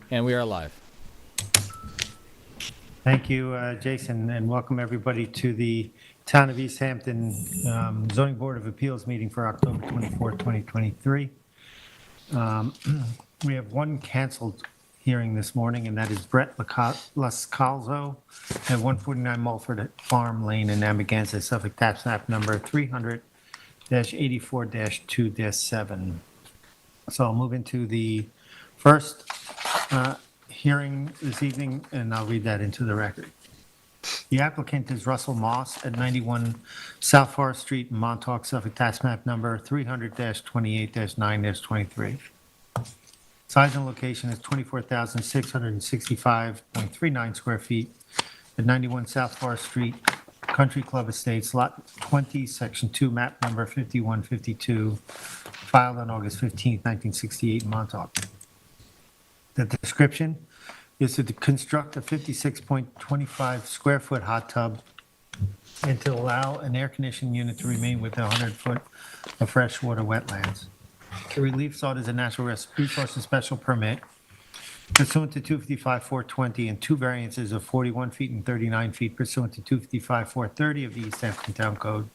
And we are live. Thank you, Jason, and welcome everybody to the Town of East Hampton Zoning Board of Appeals meeting for October 24, 2023. We have one canceled hearing this morning, and that is Brett Lascalzo at 149 Mulford Farm Lane in Amagansett, Suffolk, tax map number 300-84-2-7. So I'll move into the first hearing this evening, and I'll read that into the record. The applicant is Russell Moss at 91 South Forest Street in Montauk, Suffolk, tax map number 300-28-9-23. Size and location is 24,665.39 square feet at 91 South Forest Street, Country Club Estates, Lot 20, Section 2, map number 5152, filed on August 15, 1968 in Montauk. The description is to construct a 56.25 square foot hot tub and to allow an air conditioning unit to remain within 100 foot of freshwater wetlands. The relief sought is a natural resources special permit pursuant to 255-420 and two variances of 41 feet and 39 feet pursuant to 255-430 of the East Hampton Town Code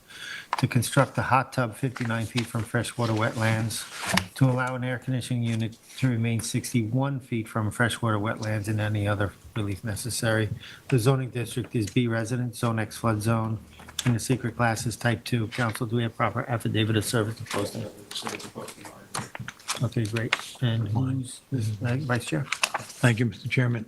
to construct a hot tub 59 feet from freshwater wetlands, to allow an air conditioning unit to remain 61 feet from freshwater wetlands, and any other relief necessary. The zoning district is B residence, Zone X flood zone, and the secret class is type 2. Council, do we have proper affidavit of service to posting? Okay, great. And who's Vice Chair? Thank you, Mr. Chairman.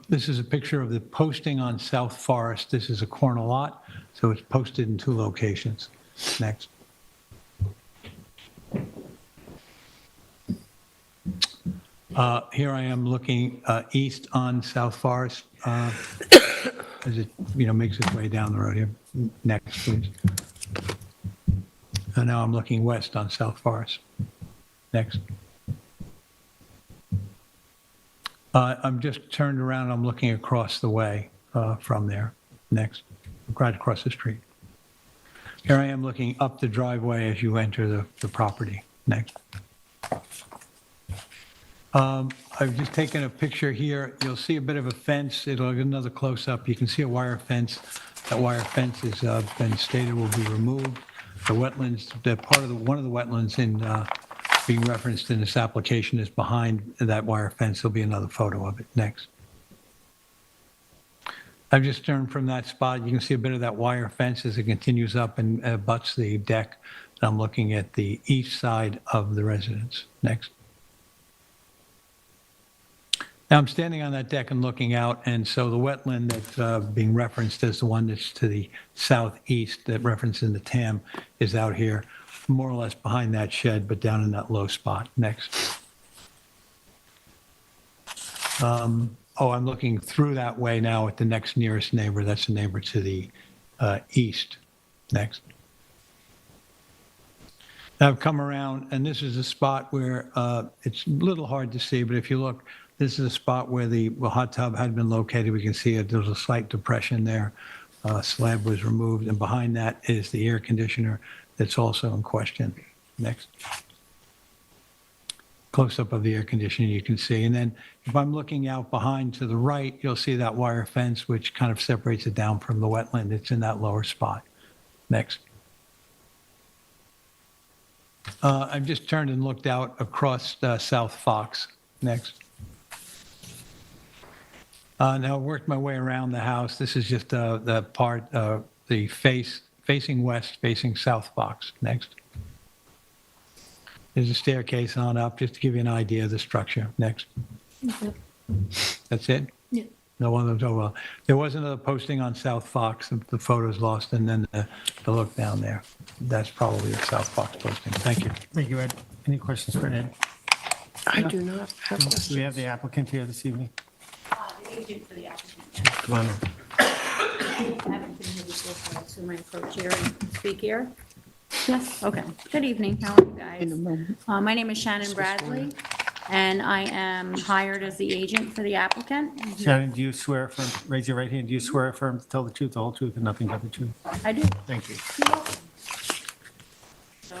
This is a picture of the posting on South Forest. This is a corner lot, so it's posted in two locations. Next. Here I am looking east on South Forest as it makes its way down the road here. Next, please. And now I'm looking west on South Forest. Next. I'm just turned around. I'm looking across the way from there. Next. Right across the street. Here I am looking up the driveway as you enter the property. Next. I've just taken a picture here. You'll see a bit of a fence. It'll get another close-up. You can see a wire fence. That wire fence has been stated will be removed. The wetlands, one of the wetlands in being referenced in this application is behind that wire fence. There'll be another photo of it. Next. I've just turned from that spot. You can see a bit of that wire fence as it continues up and butts the deck. I'm looking at the east side of the residence. Next. Now I'm standing on that deck and looking out, and so the wetland that's being referenced as the one that's to the southeast, that referenced in the TAM, is out here, more or less behind that shed, but down in that low spot. Next. I'm looking through that way now at the next nearest neighbor. That's the neighbor to the east. Next. Now I've come around, and this is a spot where it's a little hard to see, but if you look, this is a spot where the hot tub had been located. We can see there's a slight depression there. Slab was removed, and behind that is the air conditioner that's also in question. Next. Close-up of the air conditioner you can see. And then if I'm looking out behind to the right, you'll see that wire fence, which kind of separates it down from the wetland. It's in that lower spot. Next. I've just turned and looked out across South Fox. Next. Now I've worked my way around the house. This is just the part, the facing west, facing South Fox. Next. There's a staircase on up, just to give you an idea of the structure. Next. Okay. That's it? Yeah. No one of those. Oh, well. There was another posting on South Fox. The photo's lost, and then the look down there. That's probably a South Fox posting. Thank you. Thank you, Ed. Any questions for Ed? I do not have questions. Do we have the applicant here this evening? The agent for the applicant. Come on in. I haven't been here before, so I assume I approach here and speak here. Yes, okay. Good evening, how are you guys? My name is Shannon Bradley, and I am hired as the agent for the applicant. Shannon, do you swear affirm, raise your right hand, do you swear affirm to tell the truth, the whole truth, and nothing but the truth? I do. Thank you. So I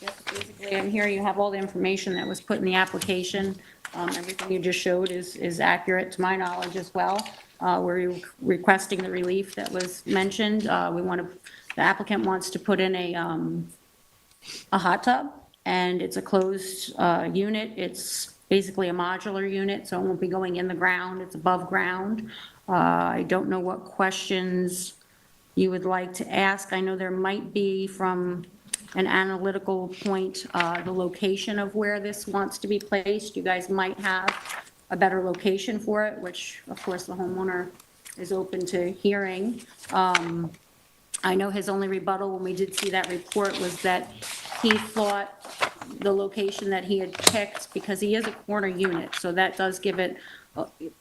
guess basically I'm here, you have all the information that was put in the application. Everything you just showed is accurate to my knowledge as well. We're requesting the relief that was mentioned. The applicant wants to put in a hot tub, and it's a closed unit. It's basically a modular unit, so it won't be going in the ground, it's above ground. I don't know what questions you would like to ask. I know there might be, from an analytical point, the location of where this wants to be placed. You guys might have a better location for it, which, of course, the homeowner is open to hearing. I know his only rebuttal when we did see that report was that he thought the location that he had picked, because he is a corner unit, so that does give it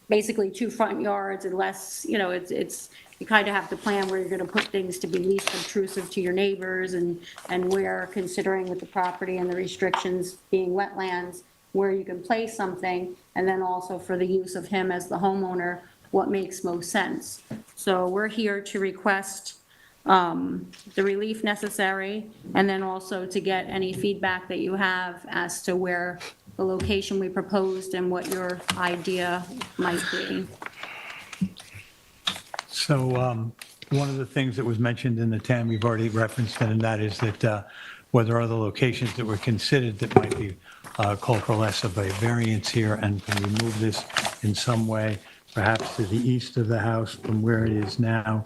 basically 2 front yards, unless, you kind of have to plan where you're gonna put things to be least obtrusive to your neighbors, and where, considering with the property and the restrictions being wetlands, where you can place something, and then also for the use of him as the homeowner, what makes most sense. So we're here to request the relief necessary, and then also to get any feedback that you have as to where the location we proposed and what your idea might be. So one of the things that was mentioned in the TAM, you've already referenced it, and that is that whether other locations that were considered that might be called for less of a variance here, and can we move this in some way, perhaps to the east of the house from where it is now.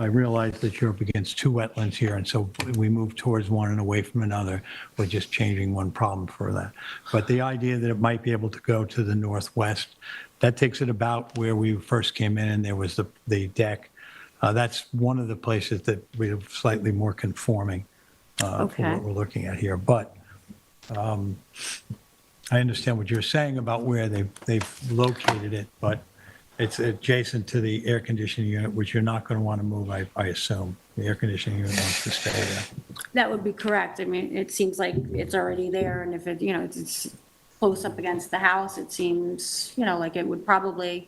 I realize that you're up against 2 wetlands here, and so we move towards one and away from another. We're just changing one problem for that. But the idea that it might be able to go to the northwest, that takes it about where we first came in, and there was the deck. That's one of the places that we're slightly more conforming for Okay. what we're looking at here. But I understand what you're saying about where they've located it, but it's adjacent to the air conditioning unit, which you're not going to want to move, I assume. The air conditioning unit wants to stay there. That would be correct. I mean, it seems like it's already there, and if it, it's close up against the house, it seems, like it would probably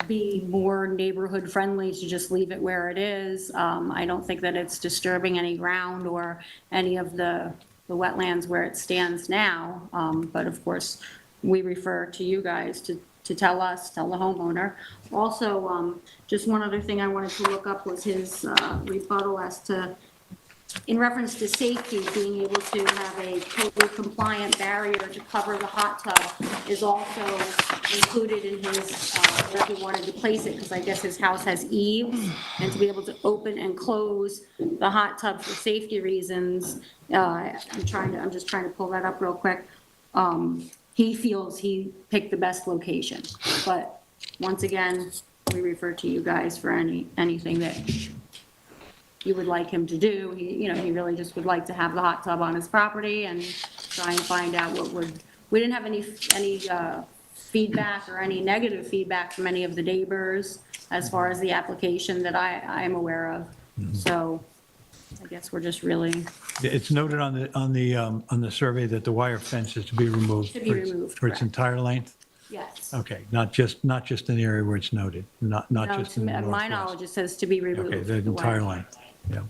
be more neighborhood friendly to just leave it where it is. I don't think that it's disturbing any ground or any of the wetlands where it stands now. But of course, we refer to you guys to tell the homeowner. Also, just one other thing I wanted to look up was his rebuttal as to, in reference to safety, being able to have a totally compliant barrier to cover the hot tub is also included in his, wherever he wanted to place it, because I guess his house has eaves, and to be able to open and close the hot tub for safety reasons, I'm just trying to pull that up real quick. He feels he picked the best location, but once again, we refer to you guys for anything that you would like him to do. He really just would like to have the hot tub on his property and try and find out we didn't have any feedback or any negative feedback from any of the neighbors as far as the application that I am aware of. So I guess we're just really. It's noted on the survey that the wire fence is to be removed. To be removed, For its correct. entire length? Yes. Okay, not just in the area where it's noted, not No, just to in the my northwest. knowledge, it says to be removed. Okay, the entire length, yeah.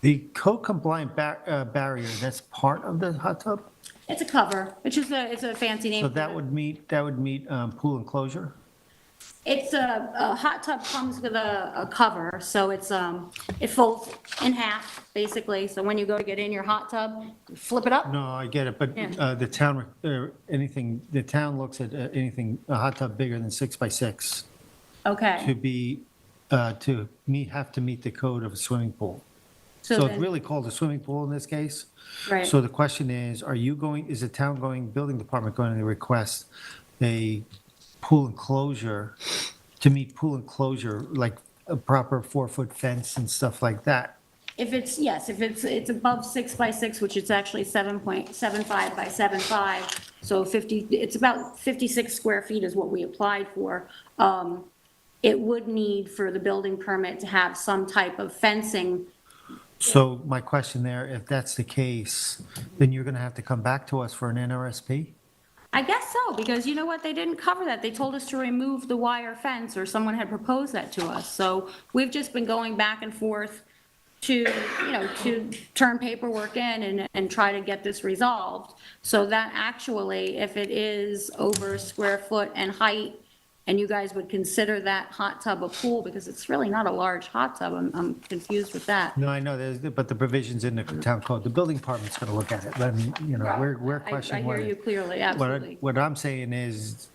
The code-compliant barrier, that's part of the hot tub? It's a cover. It's a fancy name. So for that it. would meet pool enclosure? It's a hot tub comes with a cover, so it folds in half, basically. So when you go to get in your hot tub, you flip it up. No, I get it, but Yeah. the town looks at anything, a hot tub bigger than 6 by 6 Okay. have to meet the code of a swimming pool. So it's then- really called a swimming pool in this case. Right. So the question is building department going to request a pool enclosure, to meet pool enclosure, like a proper 4-foot fence and stuff like that? If it's above 6 by 6, which it's actually 7.75 by 7.5, so it's about 56 square feet is what we applied for. It would need for the building permit to have some type of fencing. So my question there, if that's the case, then you're going to have to come back to us for an NRSP? I guess so, because you know what, they didn't cover that. They told us to remove the wire fence, or someone had proposed that to us. So we've just been going back and forth to turn paperwork in and try to get this resolved. So that actually, if it is over square foot and height, and you guys would consider that hot tub a pool, because it's really not a large hot tub, I'm confused with that. No, I know, but the provisions in the town code, the building department's gonna look at it, but, we're I questioning hear whether. you clearly, absolutely. What I'm saying is,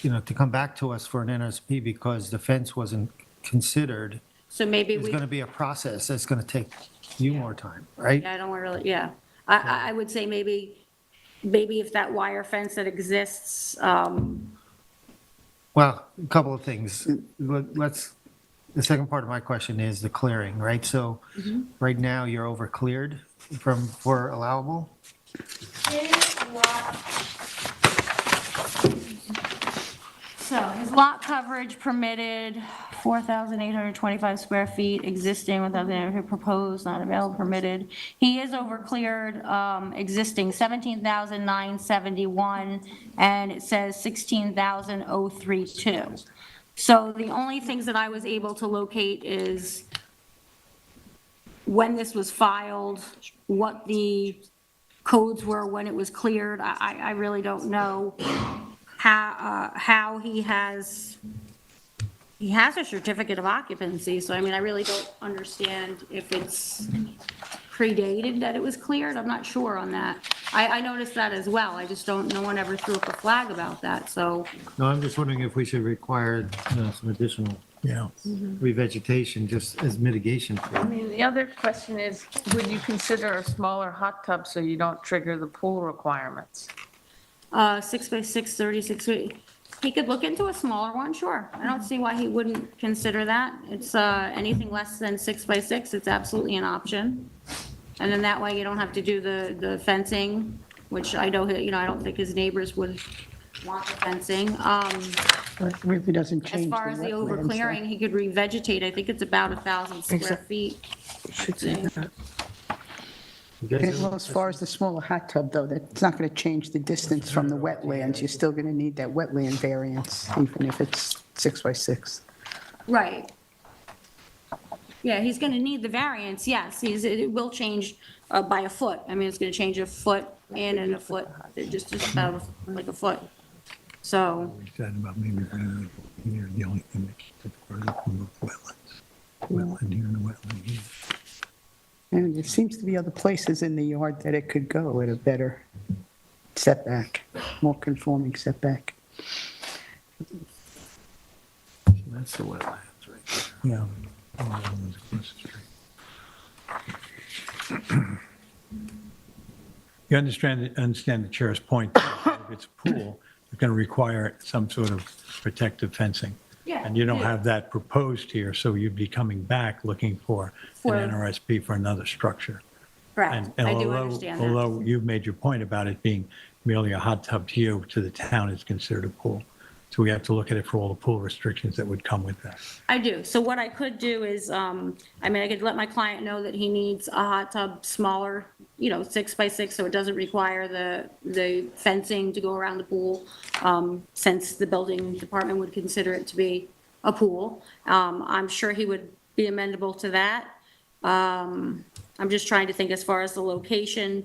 to come back to us for an NSP because the fence wasn't considered, So maybe is we, gonna be a process that's gonna take you more time, right? yeah, I don't want to really, yeah. I would say maybe if that wire fence that exists, Well, a couple of things. The second part of my question is the clearing, right? So right now, you're over cleared for allowable? So his lot coverage permitted 4,825 square feet, existing 1,800 proposed, not available, permitted. He is over cleared, existing 17,971, and it says 16,032. So the only things that I was able to locate is when this was filed, what the codes were when it was cleared. I really don't know how he has a certificate of occupancy, so I mean, I really don't understand if it's predated that it was cleared, I'm not sure on that. I noticed that as well, I just don't, no one ever threw up a flag about that, so, No, I'm just wondering if we should require, some additional Yeah. revegetation just as mitigation. I mean, the other question is, would you consider a smaller hot tub so you don't trigger the pool requirements? 6 by 6, 36 feet. He could look into a smaller one, sure. I don't see why he wouldn't consider that. It's, anything less than 6 by 6, it's absolutely an option. And then that way you don't have to do the fencing, which I know, I don't think his neighbors would want the fencing. It really doesn't As change the far as the wetlands, overclearing, he could revegetate, I think it's about 1,000 square Exact- feet. Should say that. You guys Okay, have- well, as far as the smaller hot tub, though, that's not going to change the distance from the wetlands. You're still going to need that wetland variance, even if it's 6 by 6. Right. Yeah, he's gonna need the variance, yes, it will change by a foot. I mean, it's gonna change a foot in and a foot, just about like a foot. So, We said about maybe bringing it here, the only thing that keeps it further from the wetlands. Wetland here and a wetland here. And there seems to be other places in the yard that it could go at a better setback, more conforming setback. That's the wetlands, right? Yeah. all the wetlands across the street. You understand the chair's point. If it's a pool, it's going to require some sort of protective fencing. yeah. And you don't have that proposed here, so you'd be coming back looking for an For- NRSP for another structure. Correct, And I do although- understand that. Although you've made your point about it being merely a hot tub to you, to the town, it's considered a pool. So we have to look at it for all the pool restrictions that would come with that. I do, so what I could do is, I mean, I could let my client know that he needs a hot tub smaller, 6 by 6, so it doesn't require the fencing to go around the pool, since the building department would consider it to be a pool. I'm sure he would be amenable to that. I'm just trying to think as far as the location,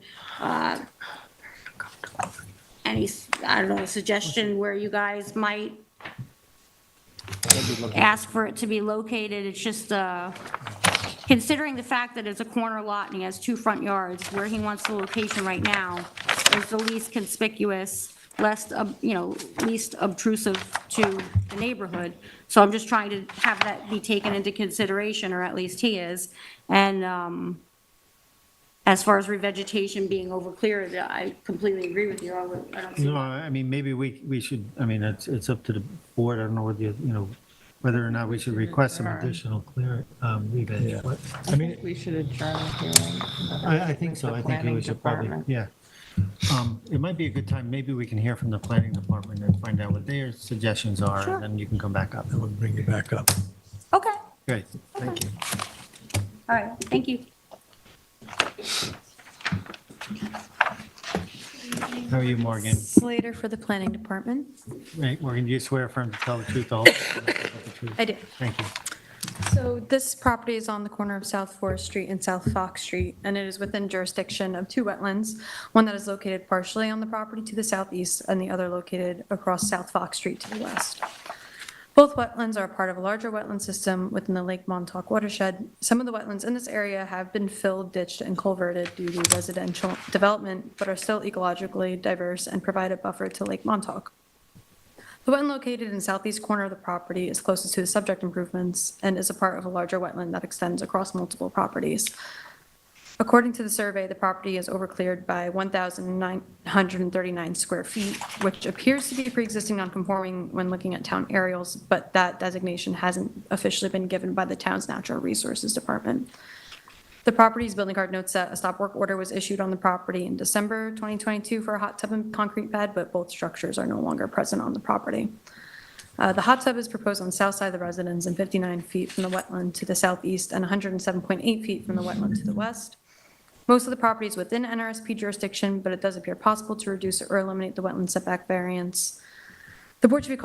any, I don't know, suggestion where you guys might ask for it to be located. It's just, considering the fact that it's a corner lot and he has 2 front yards, where he wants the location right now is the least conspicuous, least obtrusive to the neighborhood. So I'm just trying to have that be taken into consideration, or at least he is. And, as far as revegetation being overcleared, I completely agree with you. I don't see No, why. I mean, maybe we should, I mean, it's up to the board. I don't know whether, whether or not we should request some additional clear, reveg. What? I mean, We should adjourn the hearing. I think so. I think we should probably, yeah. It might be a good time, maybe we can hear from the planning department and find out what their suggestions are, Sure. and then you can come back up. that would bring you back up. Okay, Great, thank you. all right, thank you. How are you, Morgan? Slater for the planning department. Right, Morgan, do you swear affirm to tell the truth, the whole truth, nothing but the truth? I do. Thank you. So this property is on the corner of South Forest Street and South Fox Street, and it is within jurisdiction of two wetlands, one that is located partially on the property to the southeast and the other located across South Fox Street to the west. Both wetlands are part of a larger wetland system within the Lake Montauk watershed. Some of the wetlands in this area have been filled, ditched, and culverted due to residential development, but are still ecologically diverse and provide a buffer to Lake Montauk. The wetland located in the southeast corner of the property is closest to the subject improvements and is a part of a larger wetland that extends across multiple properties. According to the survey, the property is overcleared by 1,939 square feet, which appears to be pre-existing non-conforming when looking at town aerials, but that designation hasn't officially been given by the town's Natural Resources Department. The property's building card notes that a stop work order was issued on the property in December 2022 for a hot tub and concrete pad, but both structures are no longer present on the property. The hot tub is proposed on the south side of the residence and 59 feet from the wetland to the southeast and 107.8 feet from the wetland to the west. Most of the property is within NRSP jurisdiction, but it does appear possible to reduce or eliminate the wetland setback variance. The board should be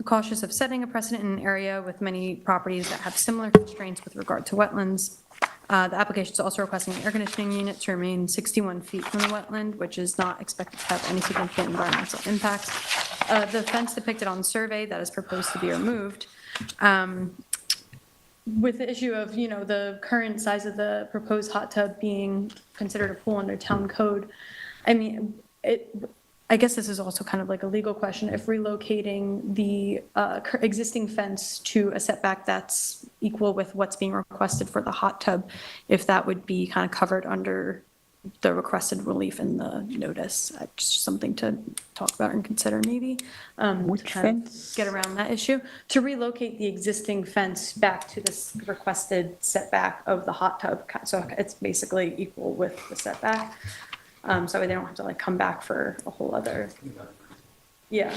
cautious of setting a precedent in an area with many properties that have similar constraints with regard to wetlands. The application is also requesting an air conditioning unit to remain 61 feet from the wetland, which is not expected to have any significant environmental impacts. The fence depicted on the survey that is proposed to be removed. With the issue of, the current size of the proposed hot tub being considered a pool under town code, I guess this is also kind of like a legal question. If relocating the existing fence to a setback that's equal with what's being requested for the hot tub, if that would be kind of covered under the requested relief in the notice. Just something to talk about and consider maybe. Which to kind of fence? get around that issue. To relocate the existing fence back to this requested setback of the hot tub. So it's basically equal with the setback. So they don't have to come back for a whole other, yeah.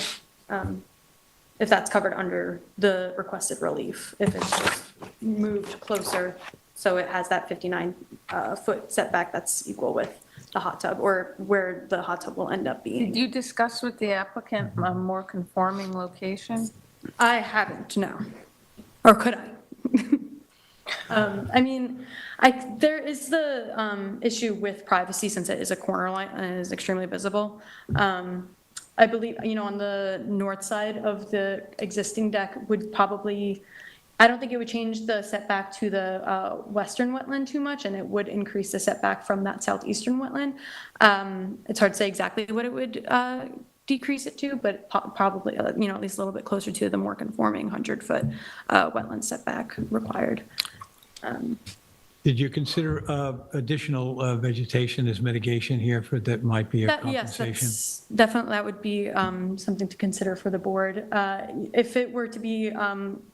If that's covered under the requested relief, if it's just moved closer, so it has that 59 foot setback that's equal with the hot tub, or where the hot tub will end up being. Did you discuss with the applicant a more conforming location? I haven't, no. Or could I? There is the issue with privacy since it is a corner line and it is extremely visible. I believe, on the north side of the existing deck would probably, I don't think it would change the setback to the western wetland too much, and it would increase the setback from that southeastern wetland. It's hard to say exactly what it would decrease it to, but probably, at least a little bit closer to the more conforming 100-foot wetland setback required. Did you consider additional vegetation as mitigation here for that might be a Yes, compensation? definitely, that would be something to consider for the board. If it were to be a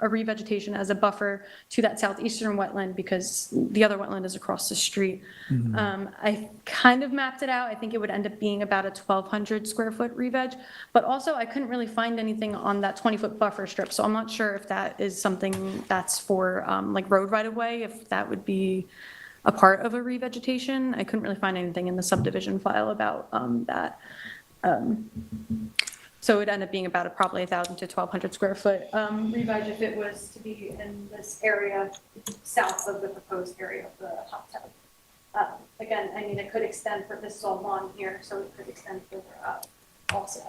revegetation as a buffer to that southeastern wetland, because the other wetland is across the street, I kind of mapped it out. I think it would end up being about a 1,200 square foot reveg, but also I couldn't really find anything on that 20-foot buffer strip, so I'm not sure if that is something that's for road right-of-way, if that would be a part of a revegetation. I couldn't really find anything in the subdivision file about that. So it would end up being about probably 1,000 to 1,200 square foot reveg if it was to be in this area south of the proposed area of the hot tub. Again, it could extend for, this is all lawn here, so it could extend further up also.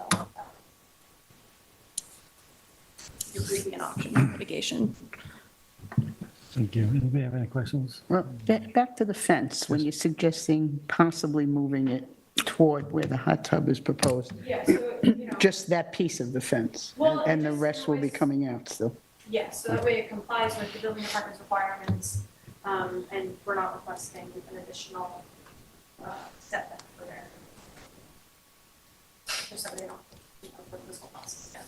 It would be an option for mitigation. Thank you. Anybody have any questions? Well, back to the fence, when you're suggesting possibly moving it toward where the hot tub is proposed, Yeah, so, just that piece of the fence, Well, and the just rest will be always- coming out still. yes, so that way it complies with the building department's requirements, and we're not requesting an additional setback for there. Just so they don't, put this whole process again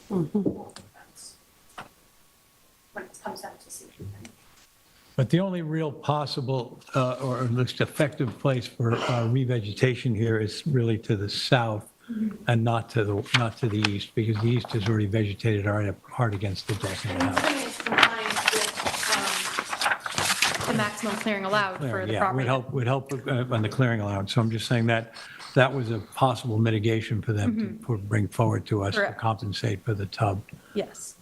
for the fence. When it comes down to seeking. But the only real possible or at least effective place for revegetation here is really to the south and not to the east, because the east is already vegetated hard against the deck and the And house. it's compliant with the maximum clearing allowed for the Yeah, property. would help on the clearing allowance. So I'm just saying that was a possible mitigation for them to bring forward to us to Correct. compensate for the tub. Yes.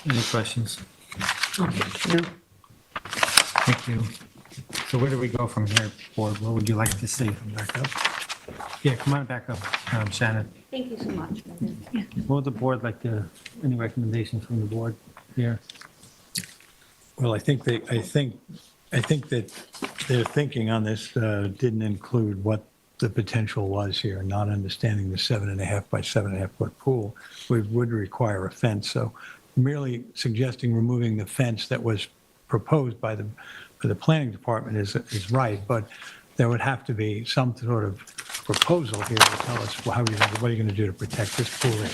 Any questions? No. Thank you. So where do we go from here, board? What would you like to see? Back up? Yeah, come on back up, Shannon. Thank you so much. What would the board like to, any recommendations from the board here? Well, I think that their thinking on this didn't include what the potential was here, not understanding the 7.5 by 7.5 foot pool would require a fence. So merely suggesting removing the fence that was proposed by the planning department is right, but there would have to be some sort of proposal here to tell us what are you going to do to protect this pool area.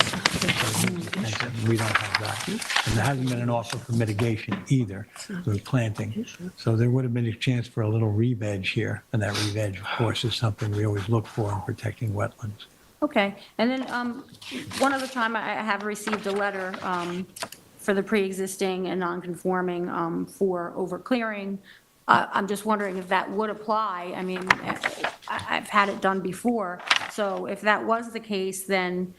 We don't have that. And there hasn't been an offer for mitigation either, with planting. So there would have been a chance for a little re-veg here, and that re-veg, of course, is something we always look for in protecting wetlands. Okay, and then one other time, I have received a letter for the pre-existing and non-conforming for overclearing. I'm just wondering if that would apply. I mean, I've had it done before, so if that was the case, then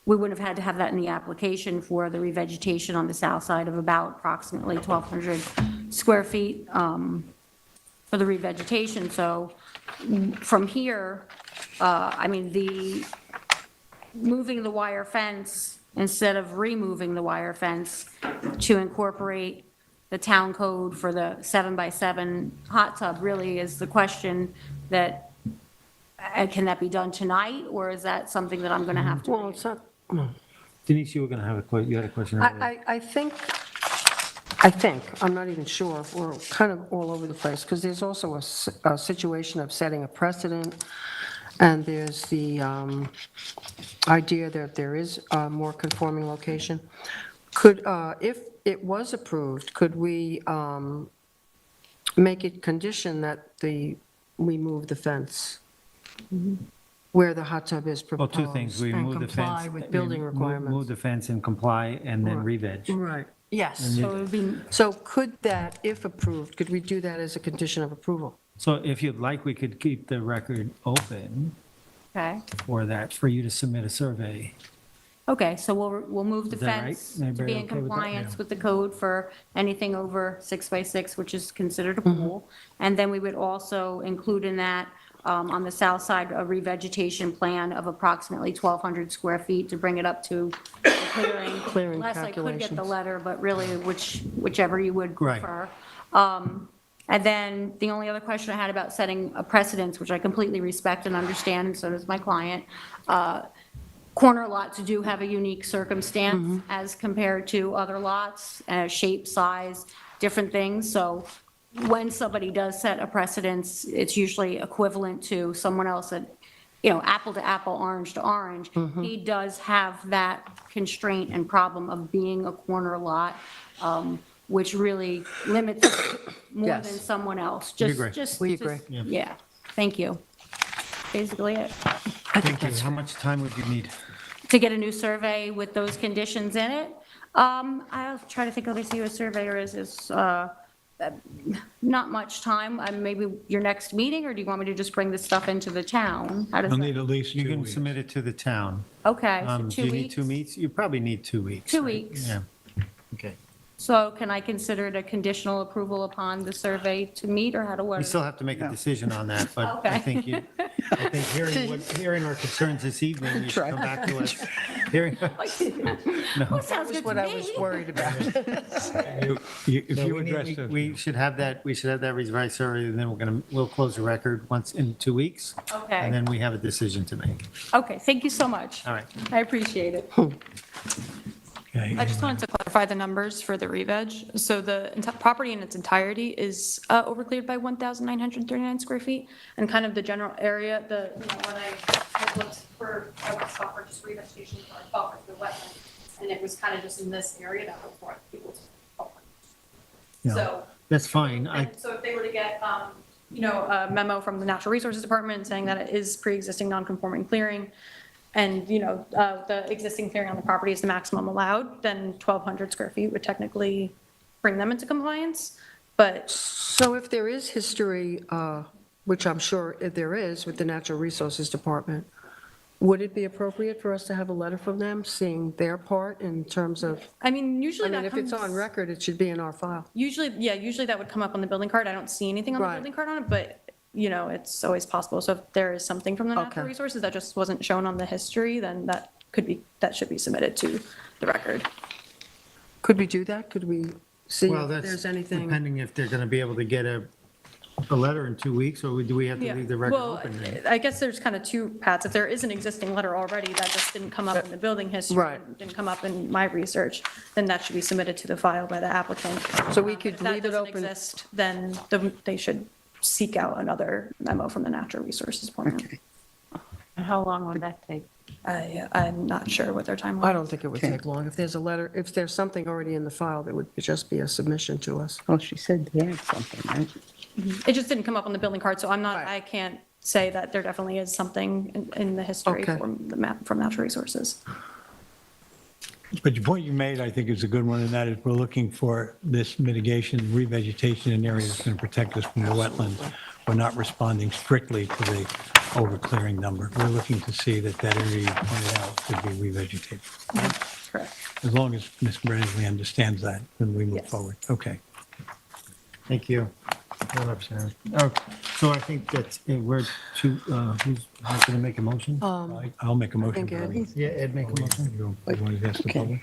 we wouldn't have had to have that in the application for the revegetation on the south side of about approximately 1,200 square feet for the revegetation. So from here, I mean, moving the wire fence instead of removing the wire fence to incorporate the town code for the 7x7 hot tub really is the question that, can that be done tonight, or is that something that I'm going to have to? Well, it's not, Denise, you were going to have you had a question earlier. I think, I'm not even sure, we're kind of all over the place, because there's also a situation of setting a precedent, and there's the idea that there is a more conforming location. Could, if it was approved, could we make it condition that we move the fence where the hot tub is Well, proposed? two things. We and move the fence. comply with building we requirements? Move the fence and comply, and then re-veg. Right, yes. So it would be, So could that, if approved, could we do that as a condition of approval? So if you'd like, we could keep the record open okay. for that, for you to submit a survey. Okay, so we'll move the Is that right? fence to Everybody be in okay with that? compliance Yeah. with the code for anything over 6x6, which is considered a pool. And then we would also include in that, on the south side, a revegetation plan of approximately 1,200 square feet to bring it up to the clearing. Clearing Unless I could get the calculations. letter, but really whichever you would Right. prefer. And then the only other question I had about setting a precedence, which I completely respect and understand, and so does my client. Corner lots do have a unique circumstance as compared to other lots, shape, size, different things. So when somebody does set a precedence, it's usually equivalent to someone else that, apple to apple, orange to orange. He does have that constraint and problem of being a corner lot, which really limits it more Yes. than someone else. agree. We agree. Yeah, thank you. Basically it. Thank you. How much time would you need? To get a new survey with those conditions in it. I'll try to think, let me see what surveyor is not much time. Maybe your next meeting, or do you want me to just bring this stuff into the town? How does You'll that? need at least You 2 can weeks. submit it to the town. Okay, so Do 2 you need weeks. 2 weeks? You probably need 2 weeks. 2 right? weeks. Yeah. Okay. So can I consider it a conditional approval upon the survey to meet, or how to work? We still have to make a decision on that, but I Okay. think hearing our concerns this evening, you should come back to us. Hearing, Oh, sounds good What to I was me. worried about. If you address the. we should have that revised survey, and then we'll close the record once in 2 weeks. Okay. And then we have a decision to make. Okay, thank you so much. All right. I appreciate it. Okay. I just wanted to clarify the numbers for the re-veg. So the property in its entirety is overcleared by 1,939 square feet, and kind of the general area, when I looked for, I saw for just revegetation for a buffer for the wetland, and it was kind of just in this area that was for people's buffer. So, That's fine. and so if they were to get, a memo from the Natural Resources Department saying that it is pre-existing non-conforming clearing, and, the existing clearing on the property is the maximum allowed, then 1,200 square feet would technically bring them into compliance. But So if there is history, which I'm sure there is with the Natural Resources Department, Would it be appropriate for us to have a letter from them seeing their part in terms of, I mean, usually I mean, that if it's comes, on record, it should be in our file. usually that would come up on the building card. I don't see anything on the Right. building card on it, but, it's always possible. So if there is something from the natural Okay. resources that just wasn't shown on the history, then that should be submitted to the record. Could we do that? Could we see Well, if that's there's anything? depending if they're going to be able to get a letter in 2 weeks, or do we have to Yeah. leave the record Well, open? then? I guess there's kind of two paths. If there is an existing letter already that just didn't come up in the building history, Right. didn't come up in my research, then that should be submitted to the file by the applicant. So we could If that leave it doesn't open. exist, then they should seek out another memo from the natural resources plan. And how long would that take? I'm not sure what their timeline is. I don't think it would take long. If there's a letter, if there's something already in the file, that would just be a submission to us. Well, she said they had something, right? It just didn't come up on the building card, so Right. I can't say that there definitely is something in the history Okay. from the map, from natural resources. But your point you made, I think, is a good one, and that is we're looking for this mitigation, revegetation in areas that's going to protect us from the wetlands. We're not responding strictly to the overclearing number. We're looking to see that area you pointed out could be revegetated. Correct. As long as Ms. Bradley understands that, then we move Yes. forward. Okay. Thank you. Hold up, Sharon. Oh, so I think that's, we're to, who's going to make a motion? I'll make a motion. think Ed- Bradley. Yeah, Ed, make a motion. You want to ask the public?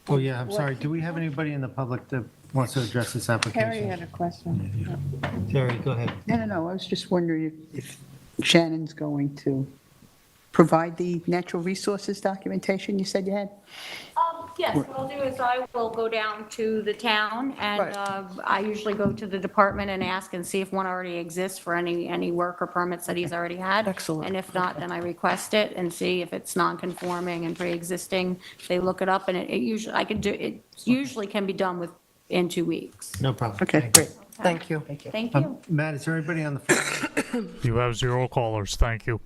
Oh, yeah, I'm sorry. Do we have anybody in the public that wants to address this Harry application? had a question. Terry, go ahead. No, I was just wondering if Shannon's going to provide the natural resources documentation you said you had? Yes, what I'll do is I will go down to the town, and Right. I usually go to the department and ask and see if one already exists for any work or permits that he's already had. Excellent. And if not, then I request it and see if it's non-conforming and pre-existing. They look it up, and it usually, it usually can be done in 2 weeks. No problem. Okay, Thank you. great. Thank you. Thank you. Matt, is there anybody on the phone? You have 0 callers. Thank you.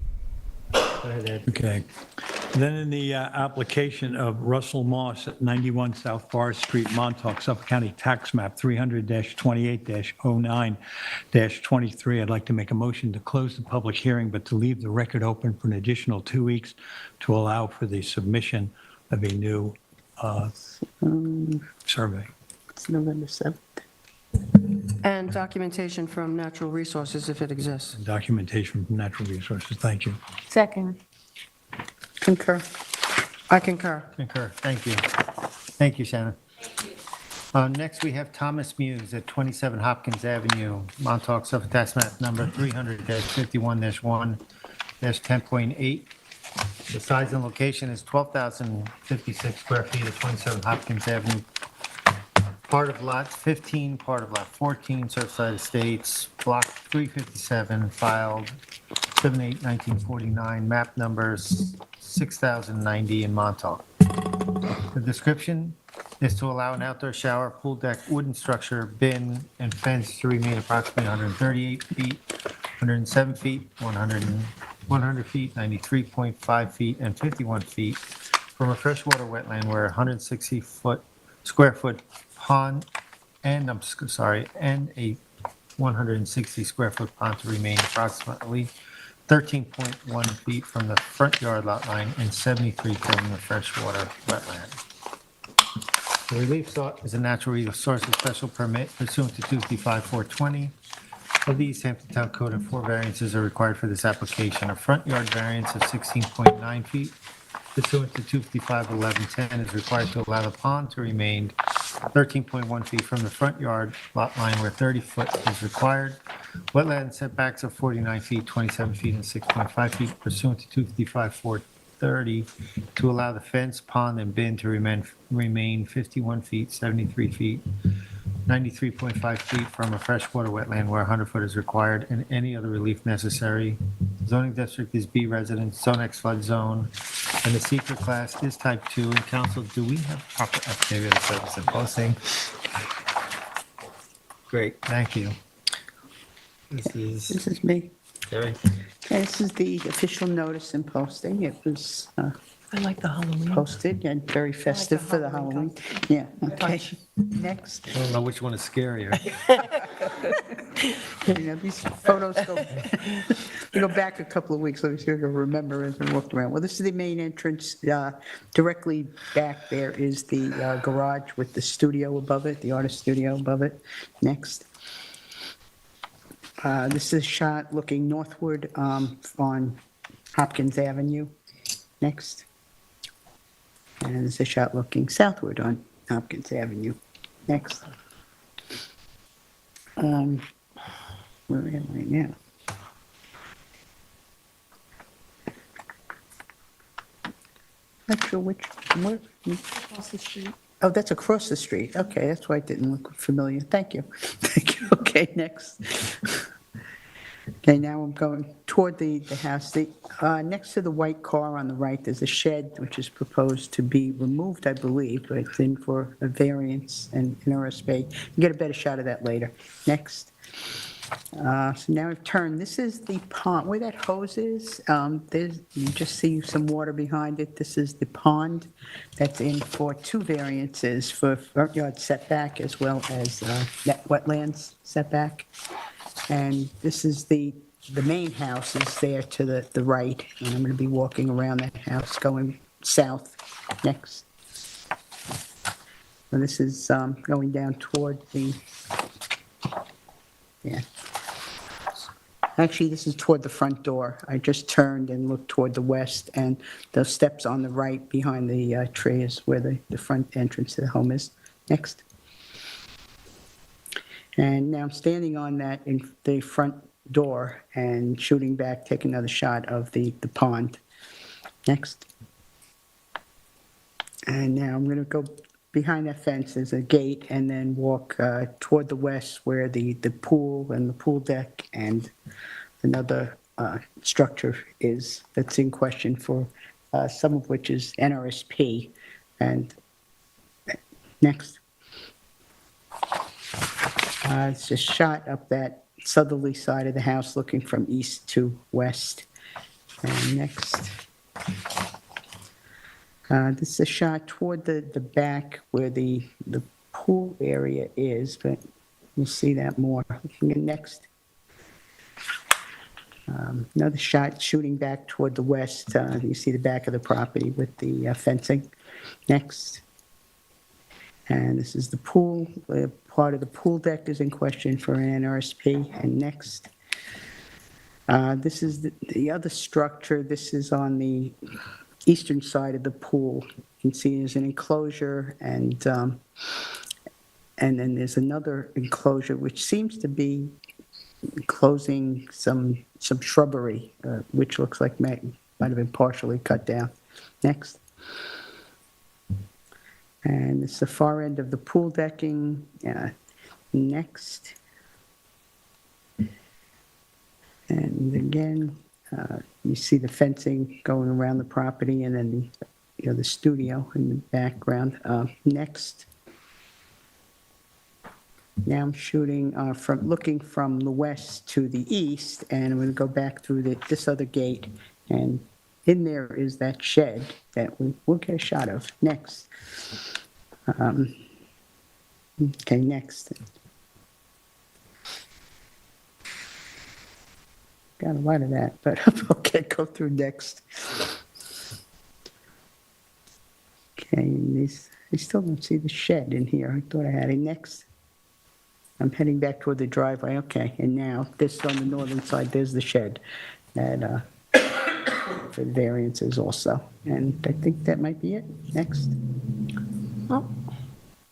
Go ahead, Ed. Okay. Then in the application of Russell Moss at 91 South Forest Street, Montauk, Suffolk County Tax Map 300-28-09-23, I'd like to make a motion to close the public hearing, but to leave the record open for an additional 2 weeks to allow for the submission of a new survey. It's November 7th. And documentation from natural resources if it exists. Documentation from Natural Resources. Thank you. Second. Concur. I concur. Concur. Thank you. Thank you, Shannon. Next, we have Thomas Muse at 27 Hopkins Avenue, Montauk, Suffolk Tax Map number 300-51-1-10.8. The size and location is 12,056 square feet at 27 Hopkins Avenue. Part of Lot 15, part of Lot 14, Surfside Estates, Block 357, filed 7/8/1949, map numbers 6,090 in Montauk. The description is to allow an outdoor shower, pool deck, wooden structure, bin, and fence to remain approximately 138 feet, 107 feet, 100 feet, 93.5 feet, and 51 feet from a freshwater wetland where 160 square foot pond and, and a 160 square foot pond to remain approximately 13.1 feet from the front yard lot line and 73 from the freshwater wetland. The relief sought is a natural resources special permit pursuant to 255-420 of the East Hampton Town Code, and 4 variances are required for this application. A front yard variance of 16.9 feet pursuant to 255-1110 is required to allow the pond to remain 13.1 feet from the front yard lot line where 30 foot is required. Wetland setbacks of 49 feet, 27 feet, and 6.5 feet pursuant to 255-430 to allow the fence, pond, and bin to remain 51 feet, 73 feet, 93.5 feet from a freshwater wetland where 100 foot is required, and any other relief necessary. Zoning district is B residence, zone X flood zone, and the secret class is type 2. And council, do we have proper affidavit of service and posting? Great, thank you. This This is is me. Terry. Okay, this is the official notice and posting. It was I like the Halloween. posted, and very festive for the Halloween. Yeah, okay. Next. I don't know which one is scarier. You know, these photos go, they go back a couple of weeks, let me see if I can remember as we walked around. Well, this is the main entrance. Directly back there is the garage with the studio above it, the artist studio above it. Next. This is a shot looking northward on Hopkins Avenue. Next. And this is a shot looking southward on Hopkins Avenue. Next. Where am I now? Not sure which, where? Across the street. Oh, that's across the street. Okay, that's why it didn't look familiar. Thank you. Thank you. Okay, next. Okay, now I'm going toward the house. Next to the white car on the right, there's a shed which is proposed to be removed, I believe, but it's in for a variance and an RSP. You get a better shot of that later. Next. So now I've turned, this is the pond, where that hose is, you just see some water behind it. This is the pond that's in for 2 variances for front yard setback as well as net wetlands setback. And this is the main house is there to the right, and I'm going to be walking around that house going south. Next. And this is going down toward the, yeah. Actually, this is toward the front door. I just turned and looked toward the west, and the steps on the right behind the tree is where the front entrance to the home is. Next. And now I'm standing on that in the front door and shooting back, take another shot of the pond. Next. And now I'm going to go behind that fence. There's a gate, and then walk toward the west where the pool and the pool deck and another structure is that's in question for some of which is NRSP. And next. It's a shot up that southerly side of the house looking from east to west. And next. This is a shot toward the back where the pool area is, but you'll see that more. Next. Another shot shooting back toward the west. You see the back of the property with the fencing. Next. And this is the pool. Part of the pool deck is in question for an NRSP. And next. This is the other structure. This is on the eastern side of the pool. You can see there's an enclosure, and then there's another enclosure which seems to be enclosing some shrubbery, which looks like might have been partially cut down. Next. And it's the far end of the pool decking. Next. And again, you see the fencing going around the property, and then the studio in the background. Next. Now I'm shooting looking from the west to the east, and I'm going to go back through this other gate, and in there is that shed that we'll get a shot of. Next. Okay, next. Got a lot of that, but okay, go through next. Okay, I still don't see the shed in here. I thought I had it. Next. I'm heading back toward the driveway. Okay, and now this on the northern side, there's the shed that for the variances also. And I think that might be it. Next. Oh.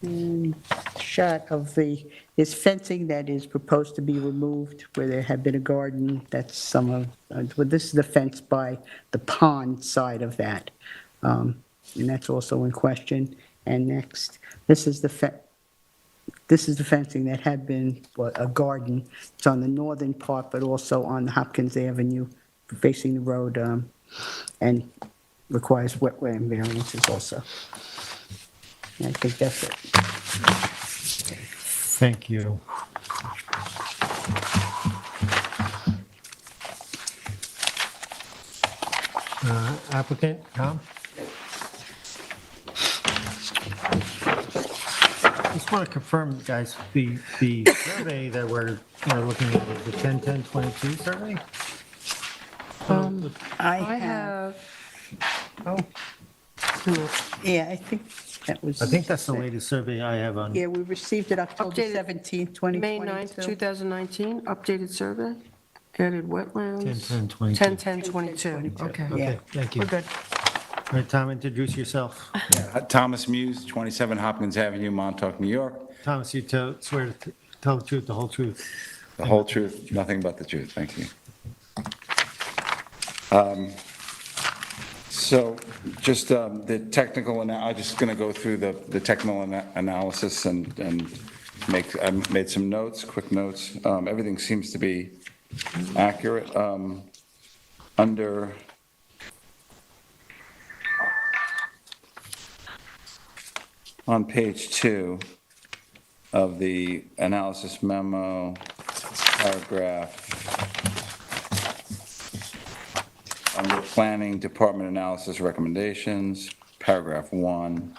And shot of this fencing that is proposed to be removed where there had been a garden. That's some of, well, this is the fence by the pond side of that. And that's also in question. And next, this is the fencing that had been a garden. It's on the northern part, but also on Hopkins Avenue, facing the road, and requires wetland variances also. And I think that's it. Thank you. Applicant, Tom? just want to confirm, guys, the survey that we're looking at is the 10-10-22 survey? I I have, have, yeah, I think that was. I think that's the latest survey I have on. Yeah, we received it October Updated 17th, May 9th, 2022. 2019, updated survey, added wetlands. 10-10-22. 10-10-22, okay. Yeah. Okay, thank you. We're good. All right, Tom, introduce yourself. Thomas Muse, 27 Hopkins Avenue, Montauk, New York. Thomas, you swear to tell the truth, the whole truth. The whole truth, nothing but the truth. Thank you. So just the technical, I'm just going to go through the technical analysis and I made some notes, quick notes. Everything seems to be accurate. On page 2 of the analysis memo, paragraph, under planning department analysis recommendations, paragraph 1.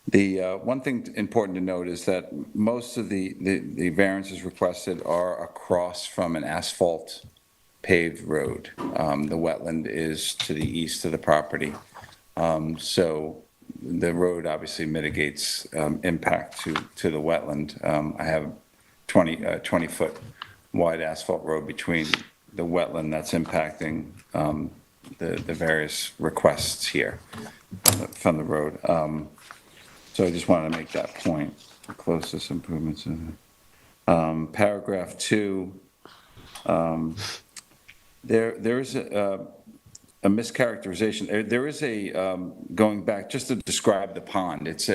The one thing important to note is that most of the variances requested are across from an asphalt paved road. The wetland is to the east of the property. So the road obviously mitigates impact to the wetland. I have 20-foot wide asphalt road between the wetland that's impacting the various requests here from the road. So I just wanted to make that point. Closest improvements. Paragraph 2, there is a mischaracterization. There is a, going back, just to describe the pond, it's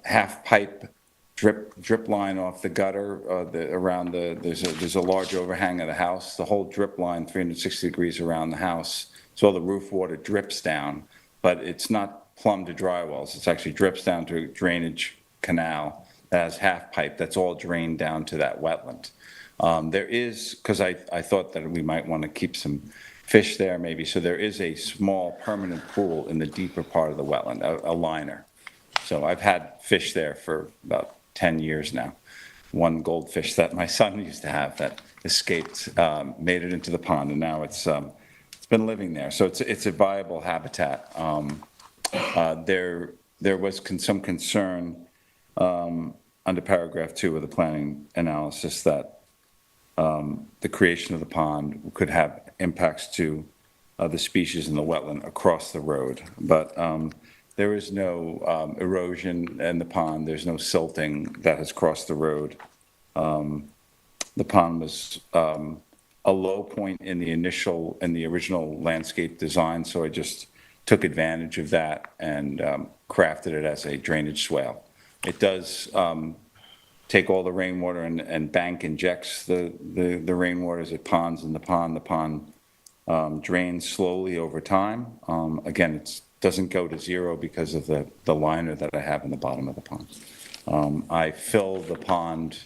half pipe drip line off the gutter, there's a large overhang of the house. The whole drip line, 360 degrees around the house, so all the roof water drips down, but it's not plumbed to dry wells. It's actually drips down to a drainage canal that has half pipe that's all drained down to that wetland. There is, because I thought that we might want to keep some fish there maybe, so there is a small permanent pool in the deeper part of the wetland, a liner. So I've had fish there for about 10 years now. One goldfish that my son used to have that escaped, made it into the pond, and now it's been living there. So it's a viable habitat. There was some concern under paragraph 2 of the planning analysis that the creation of the pond could have impacts to the species in the wetland across the road. But there is no erosion in the pond. There's no silting that has crossed the road. The pond was a low point in the original landscape design, so I just took advantage of that and crafted it as a drainage swale. It does take all the rainwater and bank injects the rainwater as it ponds in the pond. The pond drains slowly over time. Again, it doesn't go to zero because of the liner that I have in the bottom of the pond. I fill the pond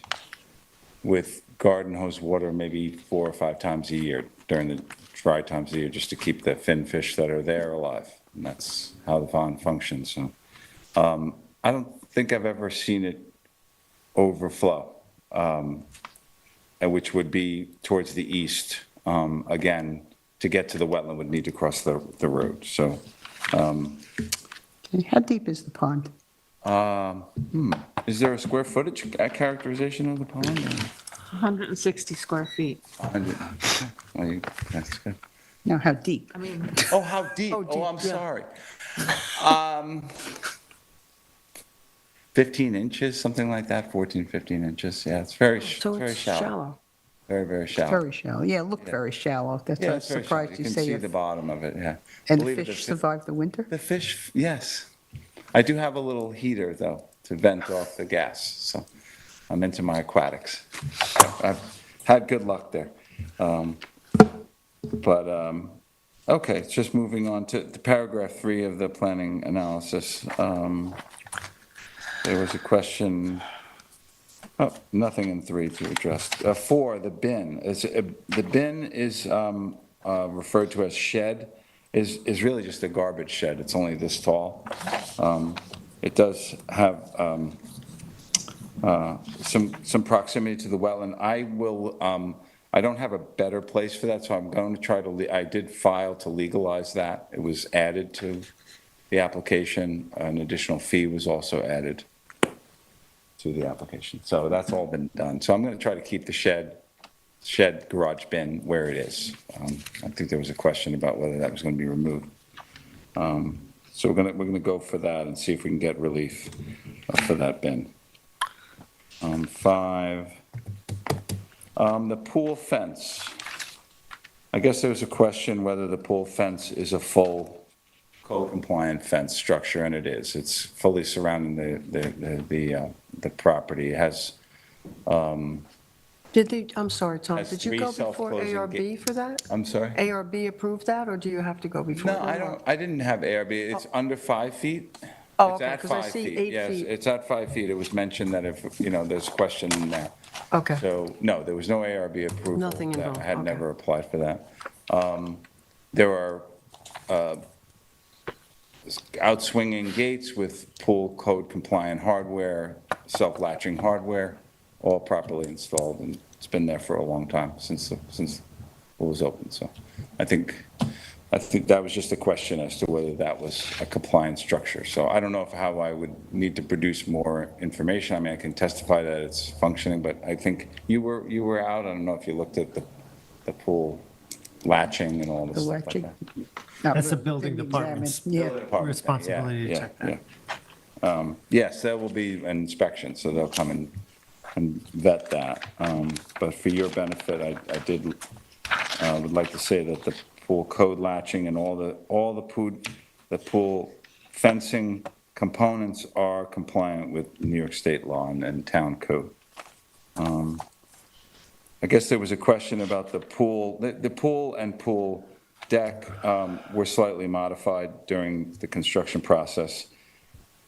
with garden hose water maybe 4 or 5 times a year during the dry times of the year, just to keep the fin fish that are there alive. And that's how the pond functions. So I don't think I've ever seen it overflow, which would be towards the east. Again, to get to the wetland would need to cross the road. So, Okay, how deep is the pond? is there a square footage characterization of the pond? 160 square feet. 100. Okay. That's good. No, how deep? I mean, Oh, how deep? Oh, deep, Oh, I'm yeah. sorry. 15 inches, something like that, 14, 15 inches. Yeah, it's very So very it's shallow. shallow. Very, very shallow. Very shallow. Yeah, it looked very shallow. That's why I Yeah, was it's very shallow. surprised you can say see it. the bottom of it, yeah. And the Believe it, fish survived the winter? The fish, yes. I do have a little heater, though, to vent off the gas, so I'm into my aquatics. I've had good luck there. Okay, it's just moving on to paragraph 3 of the planning analysis. There was a question, nothing in 3 to address. 4, the bin. The bin is referred to as shed. is really just a garbage shed. It's only this tall. It does have some proximity to the wetland. I don't have a better place for that, so I'm going to try to, I did file to legalize that. It was added to the application. An additional fee was also added to the application. So that's all been done. So I'm going to try to keep the shed garage bin where it is. I think there was a question about whether that was going to be removed. So we're going to go for that and see if we can get relief for that bin. 5, the pool fence. I guess there was a question whether the pool fence is a full code-compliant fence structure, and it is. It's fully surrounding the property. It has, I'm sorry, Tom, Has did you 3 go before self-closing ARB for that? I'm sorry? ARB approved that, or do you have to go before? No, them? I didn't have ARB. It's under 5 feet. Oh, It's okay, at 'cause I 5 see feet. 8 Yes, feet. it's at 5 feet. It was mentioned that if, there's a question in there. Okay, So, no, there was no ARB approval. Nothing involved, I had okay. never applied for that. There are outswinging gates with pool code compliant hardware, self-latching hardware, all properly installed, and it's been there for a long time, since it was open. So I think that was just a question as to whether that was a compliant structure. So I don't know how I would need to produce more information. I mean, I can testify that it's functioning, but I think you were out. I don't know if you looked at the pool latching and all this The stuff like latching. that. Not That's the really, building didn't department's examine. Yeah. Department, responsibility to yeah, check that. yeah. Yes, that will be an inspection, so they'll come and vet that. But for your benefit, I would like to say that the pool code latching and all the pool fencing components are compliant with New York State law and town code. I guess there was a question about the pool. The pool and pool deck were slightly modified during the construction process.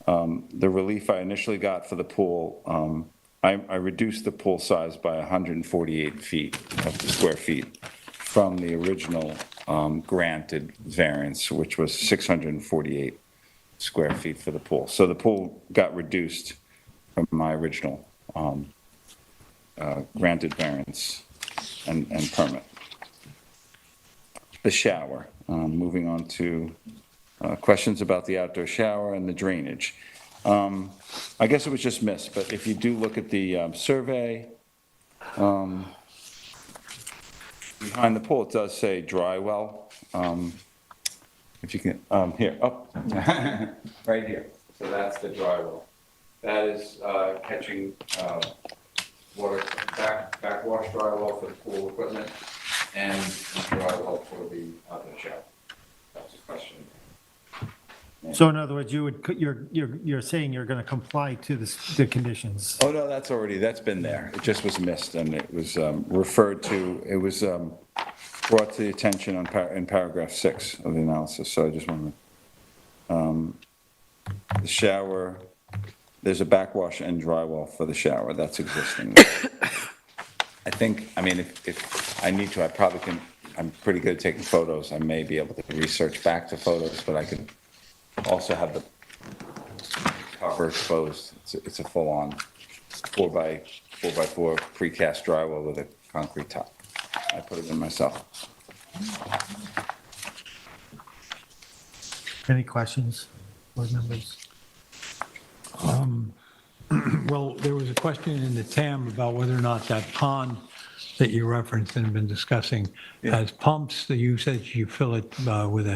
The relief I initially got for the pool, I reduced the pool size by 148 feet of the square feet from the original granted variance, which was 648 square feet for the pool. So the pool got reduced from my original granted variance and permit. The shower, moving on to questions about the outdoor shower and the drainage. I guess it was just missed, but if you do look at the survey, behind the pool, it does say dry well. If you can, here, right here. So that's the dry well. That is catching water, backwash dry well for the pool equipment and dry well for the outdoor shower. That's a question. So in other words, you're saying you're going to comply to the conditions? Oh, no, that's been there. It just was missed, and it was referred to, it was brought to the attention in paragraph 6 of the analysis, so I just want to, the shower, there's a backwash and drywall for the shower, that's existing. I think, I mean, if I need to, I probably can, I'm pretty good at taking photos. I may be able to research back to photos, but I could also have the cover exposed. It's a full-on 4x4 precast drywall with a concrete top. I put it in myself. Any questions, board members? Well, there was a question in the TAM about whether or not that pond that you referenced and have been discussing has pumps that you said you fill it with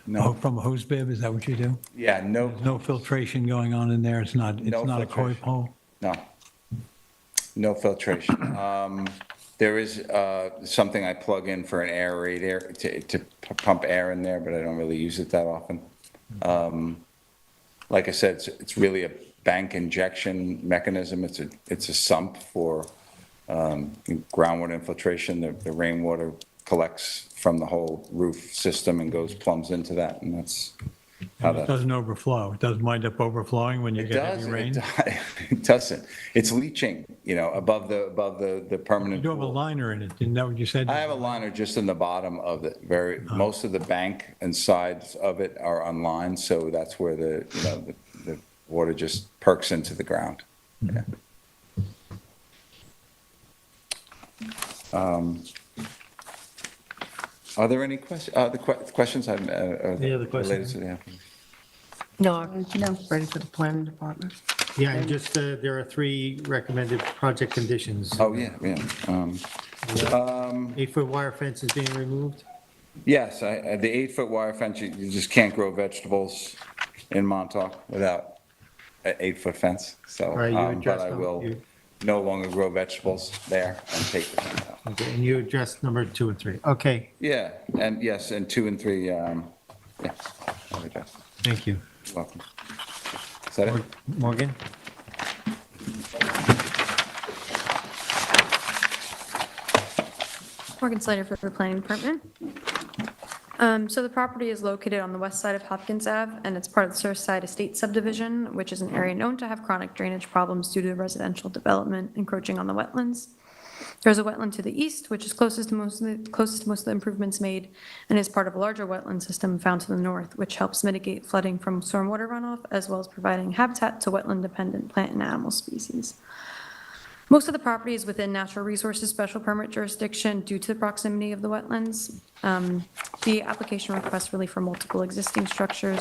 No. from a hose bib, is that what you do? Yeah, No filtration going on in there, it's not a koi filtration. pole? No filtration. There is something I plug in for an aerator to pump air in there, but I don't really use it that often. Like I said, it's really a bank injection mechanism. It's a sump for groundwater infiltration. The rainwater collects from the whole roof system and plumbs into that, and how And it the. doesn't overflow. It doesn't wind up overflowing when you It get does, heavy rain. it doesn't. It's leaching, above the You permanent do have a pool. liner in it, isn't that what you said? I have a liner just in the bottom of the most of the bank and sides of it are unlined, so that's where the water just perks into the ground. Yeah. Are there any questions? Any other questions? Related to the application? No, I'm ready for the planning department. Yeah, and just, there are 3 recommended project conditions. Oh, yeah. 8-foot wire fence is being removed? Yes, the 8-foot wire fence, you just can't grow vegetables in Montauk without an 8-foot fence, so, Right, you but addressed I them. will no longer grow vegetables there and take the fence out. Okay, and you addressed number 2 and 3. Okay, Yeah, and yes, and 2 and 3, yeah, I'll address. thank you. You're welcome. Is that it? Morgan? Morgan Slater for the Planning Department. So the property is located on the west side of Hopkins Ave, and it's part of the Surfside Estate subdivision, which is an area known to have chronic drainage problems due to residential development encroaching on the wetlands. There's a wetland to the east, which is closest to most of the improvements made, and is part of a larger wetland system found to the north, which helps mitigate flooding from stormwater runoff, as well as providing habitat to wetland-dependent plant and animal species. Most of the property is within natural resources special permit jurisdiction due to the proximity of the wetlands. The application requests relief for multiple existing structures.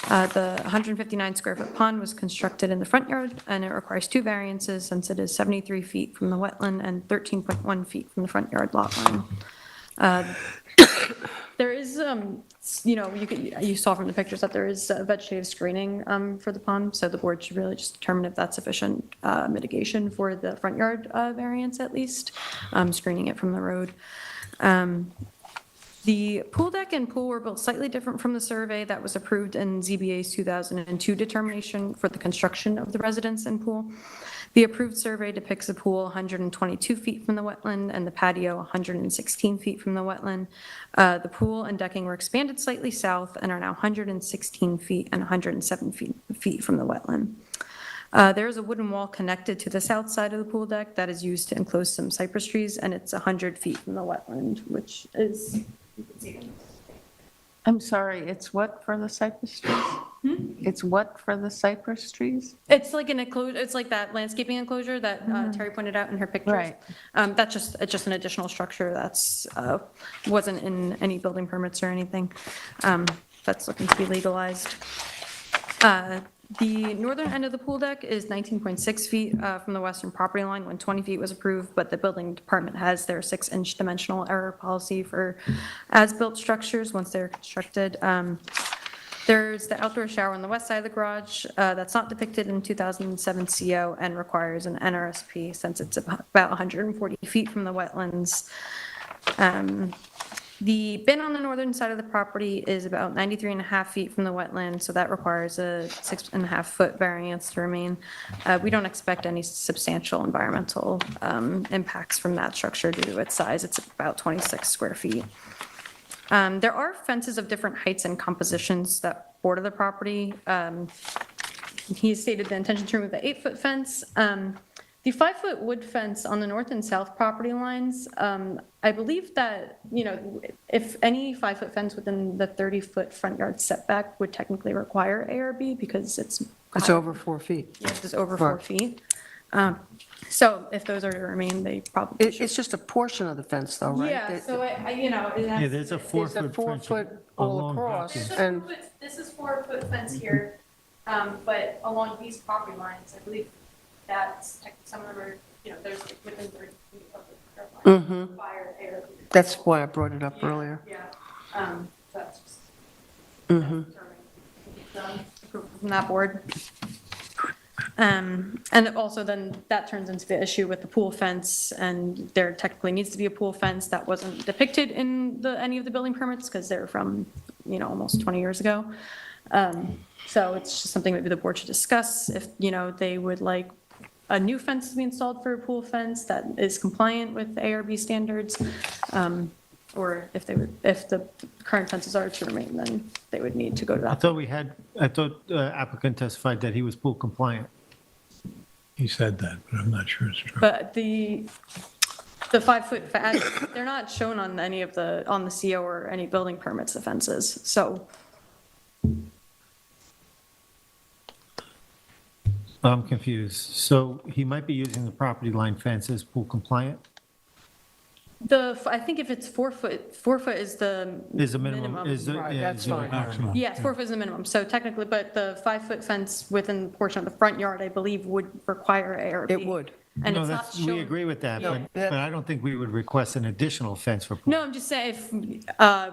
The 159 square foot pond was constructed in the front yard, and it requires 2 variances since it is 73 feet from the wetland and 13.1 feet from the front yard lot line. There is, you saw from the pictures that there is vegetative screening for the pond, so the board should really just determine if that's sufficient mitigation for the front yard variance at least, screening it from the road. The pool deck and pool were built slightly different from the survey that was approved in ZBA's 2002 determination for the construction of the residence and pool. The approved survey depicts the pool 122 feet from the wetland and the patio 116 feet from the wetland. The pool and decking were expanded slightly south and are now 116 feet and 107 feet from the wetland. There is a wooden wall connected to the south side of the pool deck that is used to enclose some cypress trees, and it's 100 feet from the wetland, which is, you can see. I'm sorry, it's what for the cypress trees? It's what for the cypress trees? It's like an enclosure, it's like that landscaping enclosure that Terry pointed out in her pictures. Right. It's just an additional structure that's, wasn't in any building permits or anything. That's looking to be legalized. The northern end of the pool deck is 19.6 feet from the western property line when 20 feet was approved, but the building department has their 6-inch dimensional error policy for as-built structures once they're constructed. There's the outdoor shower on the west side of the garage that's not depicted in 2007 CO and requires an NRSP since it's about 140 feet from the wetlands. The bin on the northern side of the property is about 93.5 feet from the wetland, so that requires a 6.5-foot variance to remain. We don't expect any substantial environmental impacts from that structure due to its size. It's about 26 square feet. There are fences of different heights and compositions that border the property. He stated the intention to remove the 8-foot fence. The 5-foot wood fence on the north and south property lines, I believe that, if any 5-foot fence within the 30-foot front yard setback would technically require ARB because it's over 4 feet. yes, it's over 4 feet. So if those are to remain, they probably should. It's just a portion of the fence, though, right? Yeah, so Yeah, there's a 4-foot There's a 4 fence foot all along across, Hopkins. and This is 4-foot fence here, but along these property lines, I believe that's, some of them are, there's within 30 feet of the curb line. Require ARB. that's why I brought it up earlier. Yeah, so that's just. Determined. Approval from that board. And also then that turns into the issue with the pool fence, and there technically needs to be a pool fence that wasn't depicted in any of the building permits because they're from, almost 20 years ago. So it's just something maybe the board should discuss if, they would like a new fence to be installed for a pool fence that is compliant with ARB standards. or if the current fences are to remain, then they would need to go to I that. thought applicant testified that he was pool compliant. He said that, but I'm not sure it's true. But the 5-foot, they're not shown on any of on the CO or any building permits, the fences, so. I'm confused. So he might be using the property line fence as pool compliant? I think if it's 4 foot is the. Is the minimum, is the, Right, yeah, that's is the fine. requirement. Yes, 4 foot is the minimum, so technically, but the 5-foot fence within the portion of the front yard, I believe, would require ARB. It would. And No, it's not that's, we shown. agree with that, Yeah. but I don't think we would request an additional fence for pool. No, I'm just saying if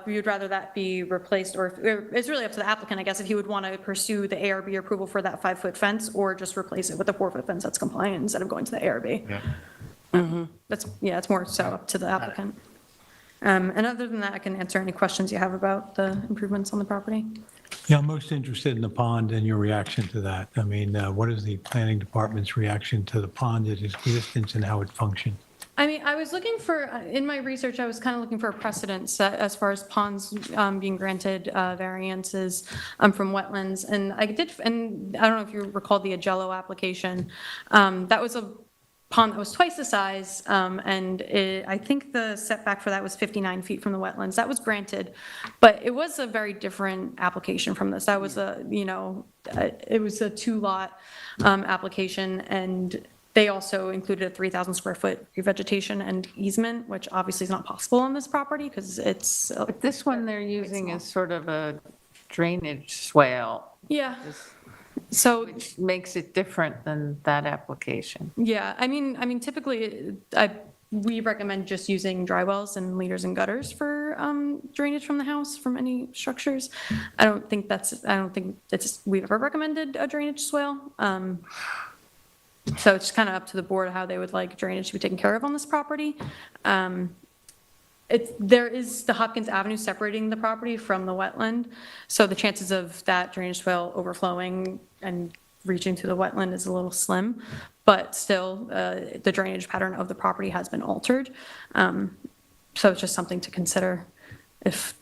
we would rather that be replaced, or it's really up to the applicant, I guess, if he would want to pursue the ARB approval for that 5-foot fence, or just replace it with a 4-foot fence that's compliant instead of going to the ARB. Yeah. It's more so up to the applicant. And other than that, I can answer any questions you have about the improvements on the property. Yeah, I'm most interested in the pond and your reaction to that. I mean, what is the planning department's reaction to the pond, its existence, and how it functions? I mean, I was looking for, in my research, I was kind of looking for a precedent set as far as ponds being granted variances from wetlands. And I don't know if you recall the Agello application. That was a pond that was twice the size, and I think the setback for that was 59 feet from the wetlands. That was granted, but it was a very different application from this. That was it was a 2-lot application, and they also included a 3,000 square foot revegetation and easement, which obviously is not possible on this property because it's. But this one they're using as sort of a drainage swale, Yeah. So, which makes it different than that application. yeah, I mean, typically, we recommend just using dry wells and leaders and gutters for drainage from the house, from any structures. I don't think we've ever recommended a drainage swale. So it's kind of up to the board how they would like drainage to be taken care of on this property. There is the Hopkins Avenue separating the property from the wetland, so the chances of that drainage swale overflowing and reaching to the wetland is a little slim, but still, the drainage pattern of the property has been altered. So it's just something to consider if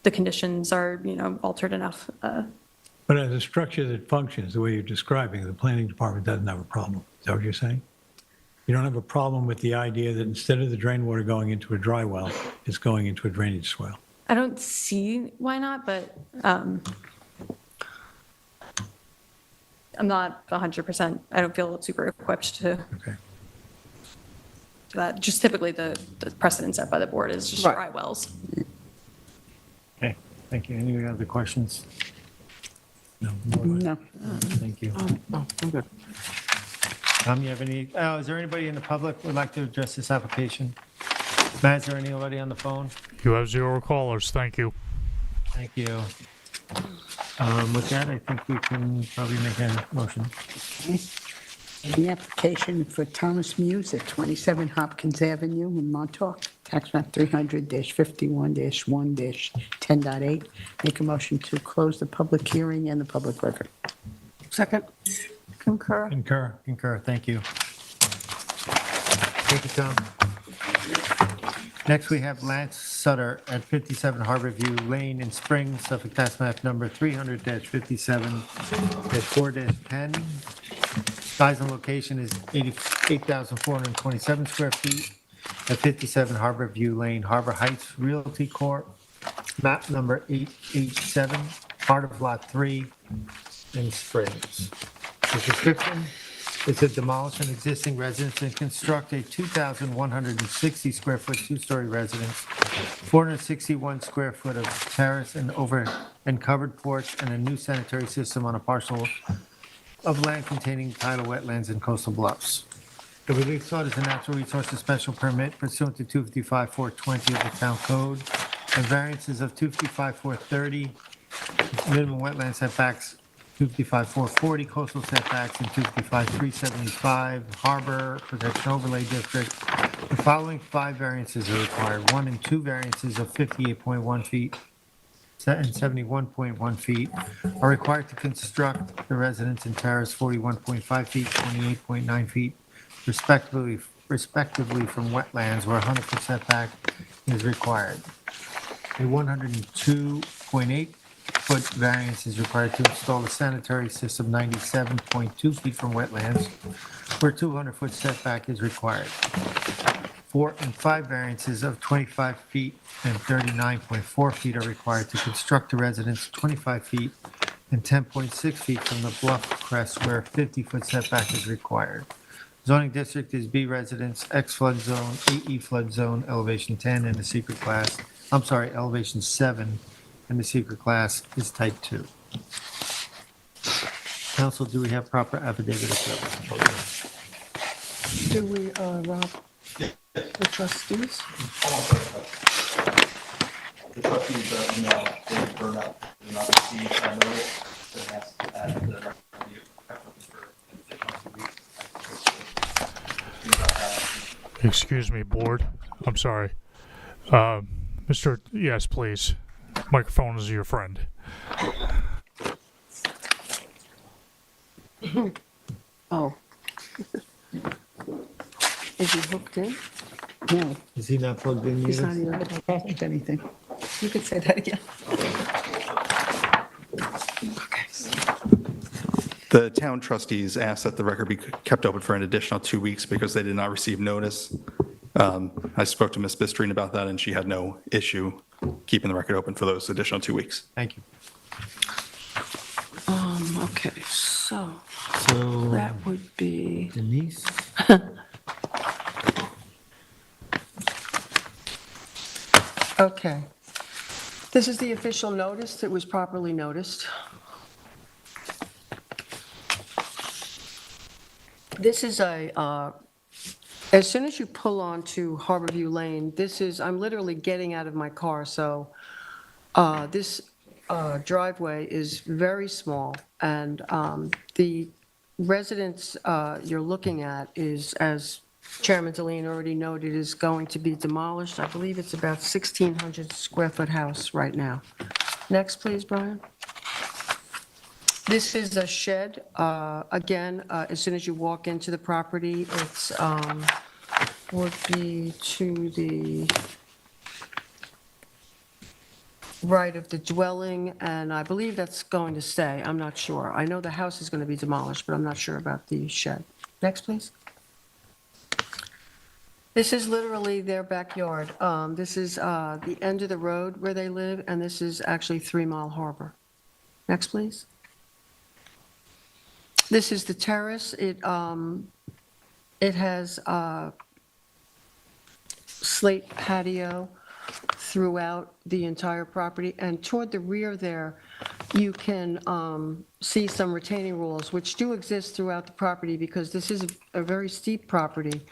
the conditions are, altered enough. But as a structure that functions the way you're describing, the planning department doesn't have a problem. Is that what you're saying? You don't have a problem with the idea that instead of the drain water going into a dry well, it's going into a drainage swale? I don't see why not, but I'm not 100%, I don't feel super equipped to Okay. that. Just typically the precedent set by the board is just Right. dry wells. Okay, thank you. Any other questions? No. No. Thank you. Oh, I'm good. You have any, is there anybody in the public who would like to address this application? Matt, is there anybody on the phone? You have 0 callers. Thank you. Thank you. With that, I think we can probably make a motion. The application for Thomas Muse at 27 Hopkins Avenue in Montauk, tax map 300-51-1-10.8. Make a motion to close the public hearing and the public record. Second? Concur. Concur, thank you. Thank you, Tom. Next, we have Lance Sutter at 57 Harborview Lane in Spring, Suffolk tax map number 300-57-4-10. Size and location is 88,427 square feet at 57 Harborview Lane, Harbor Heights Realty Corp., map number 887, part of Lot 3 in Springs. The description is to demolish an existing residence and construct a 2,160 square foot two-story residence, 461 square foot of terrace and covered porch, and a new sanitary system on a parcel of land containing tidal wetlands and coastal bluffs. The relief sought is a natural resources special permit pursuant to 255-420 of the town code, and variances of 255-430, minimum wetland setbacks, 255-440 coastal setbacks, and 255-375 harbor protection overlay district. The following 5 variances are required. 1 and 2 variances of 58.1 feet and 71.1 feet are required to construct the residence and terrace 41.5 feet, 28.9 feet respectively from wetlands where 100% setback is required. A 102.8-foot variance is required to install a sanitary system 97.2 feet from wetlands, where 200-foot setback is required. 4 and 5 variances of 25 feet and 39.4 feet are required to construct a residence 25 feet and 10.6 feet from the bluff crest where 50-foot setback is required. Zoning district is B residence, X flood zone, AE flood zone, elevation 10, and the secret class, elevation 7, and the secret class is type 2. Council, do we have proper affidavit of service? Do we, Rob, the trustees? The trustees email David Burnett did not receive a notice that has to add the record review for an additional 2 weeks. Excuse me, board. I'm sorry. Yes, please. Microphone is your friend. Oh. Is he hooked in? No, Is he not plugged in He's either? not even, I don't have anything. you could say that again. Okay. The town trustees asked that the record be kept open for an additional 2 weeks because they did not receive notice. I spoke to Ms. Bistrine about that, and she had no issue keeping the record open for those additional 2 weeks. Thank you. Okay, so So that would be, Denise? okay. This is the official notice that was properly noticed. This is as soon as you pull onto Harborview Lane, I'm literally getting out of my car, so this driveway is very small, and the residence you're looking at is, as Chairman Deline already noted, is going to be demolished. I believe it's about 1,600 square foot house right now. Next, please, Brian. This is a shed. Again, as soon as you walk into the property, it's would be to the right of the dwelling, and I believe that's going to stay. I'm not sure. I know the house is going to be demolished, but I'm not sure about the shed. Next, please. This is literally their backyard. This is the end of the road where they live, and this is actually 3 Mile Harbor. Next, please. This is the terrace. It has slate patio throughout the entire property, and toward the rear there, you can see some retaining walls, which do exist throughout the property because this is a very steep property,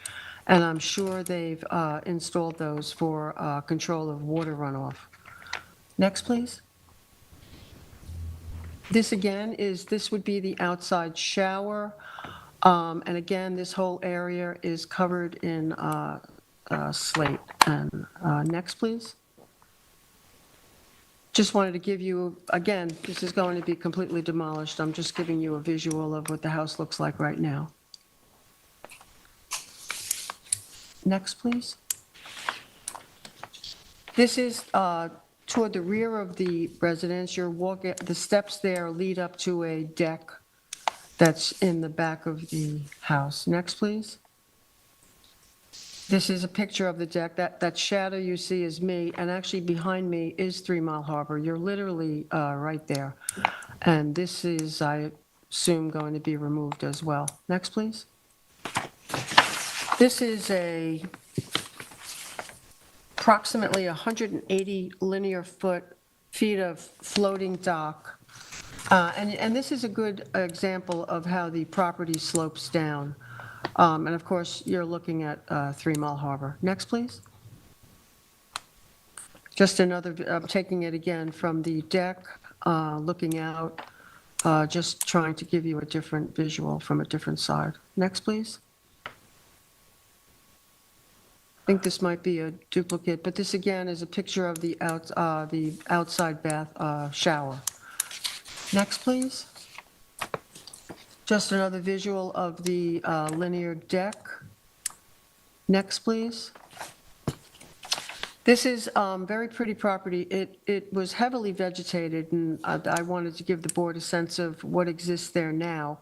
and I'm sure they've installed those for control of water runoff. Next, please. This again this would be the outside shower, and again, this whole area is covered in slate. And next, please. Just wanted to give you, again, this is going to be completely demolished. I'm just giving you a visual of what the house looks like right now. Next, please. This is toward the rear of the residence. The steps there lead up to a deck that's in the back of the house. Next, please. This is a picture of the deck. That shadow you see is me, and actually behind me is 3 Mile Harbor. You're literally right there. And this is, I assume, going to be removed as well. Next, please. This is approximately 180 linear feet of floating dock. And this is a good example of how the property slopes down. And of course, you're looking at 3 Mile Harbor. Next, please. Just another, I'm taking it again from the deck, looking out, just trying to give you a different visual from a different side. Next, please. I think this might be a duplicate, but this again is a picture of the outside bath shower. Next, please. Just another visual of the linear deck. Next, please. This is very pretty property. It was heavily vegetated, and I wanted to give the board a sense of what exists there now.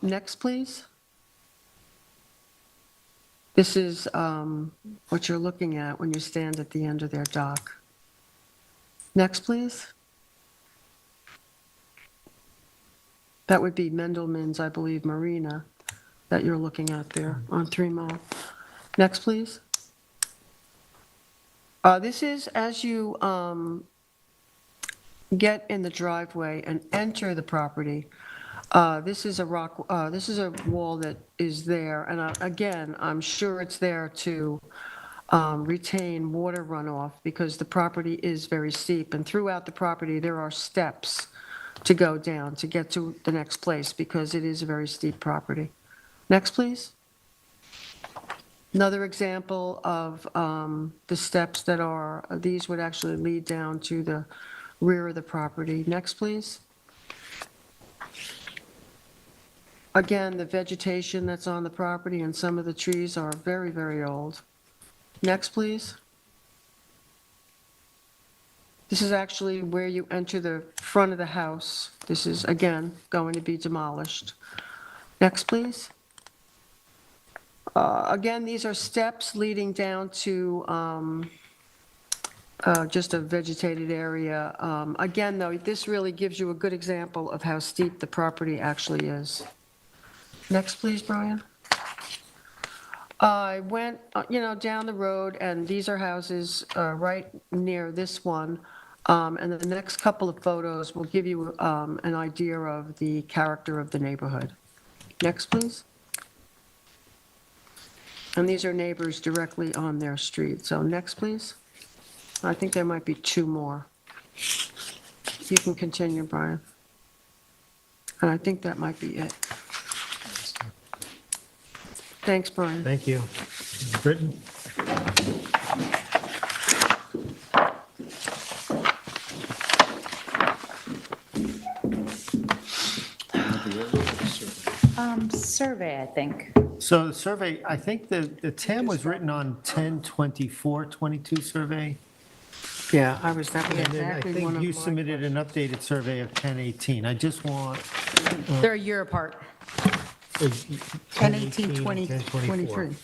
Next, please. This is what you're looking at when you stand at the end of their dock. Next, please. That would be Mendelman's, I believe, marina that you're looking at there on 3 Mile. Next, please. This is as you get in the driveway and enter the property. This is a rock, this is a wall that is there, and again, I'm sure it's there to retain water runoff because the property is very steep, and throughout the property, there are steps to go down to get to the next place because it is a very steep property. Next, please. Another example of the steps that are, these would actually lead down to the rear of the property. Next, please. Again, the vegetation that's on the property and some of the trees are very, very old. Next, please. This is actually where you enter the front of the house. This is, again, going to be demolished. Next, please. Again, these are steps leading down to just a vegetated area. Again, though, this really gives you a good example of how steep the property actually is. Next, please, Brian. I went, down the road, and these are houses right near this one. And the next couple of photos will give you an idea of the character of the neighborhood. Next, please. And these are neighbors directly on their street. So next, please. I think there might be 2 more. You can continue, Brian. And I think that might be it. Thanks, Brian. Thank you. Britton? Survey, I think. So the survey, I think the TAM was written on 10/24/22 survey. Yeah, that was And then I exactly one think of you my submitted an updated survey of 10/18. I just want. They're a year apart. 10/18, 2023.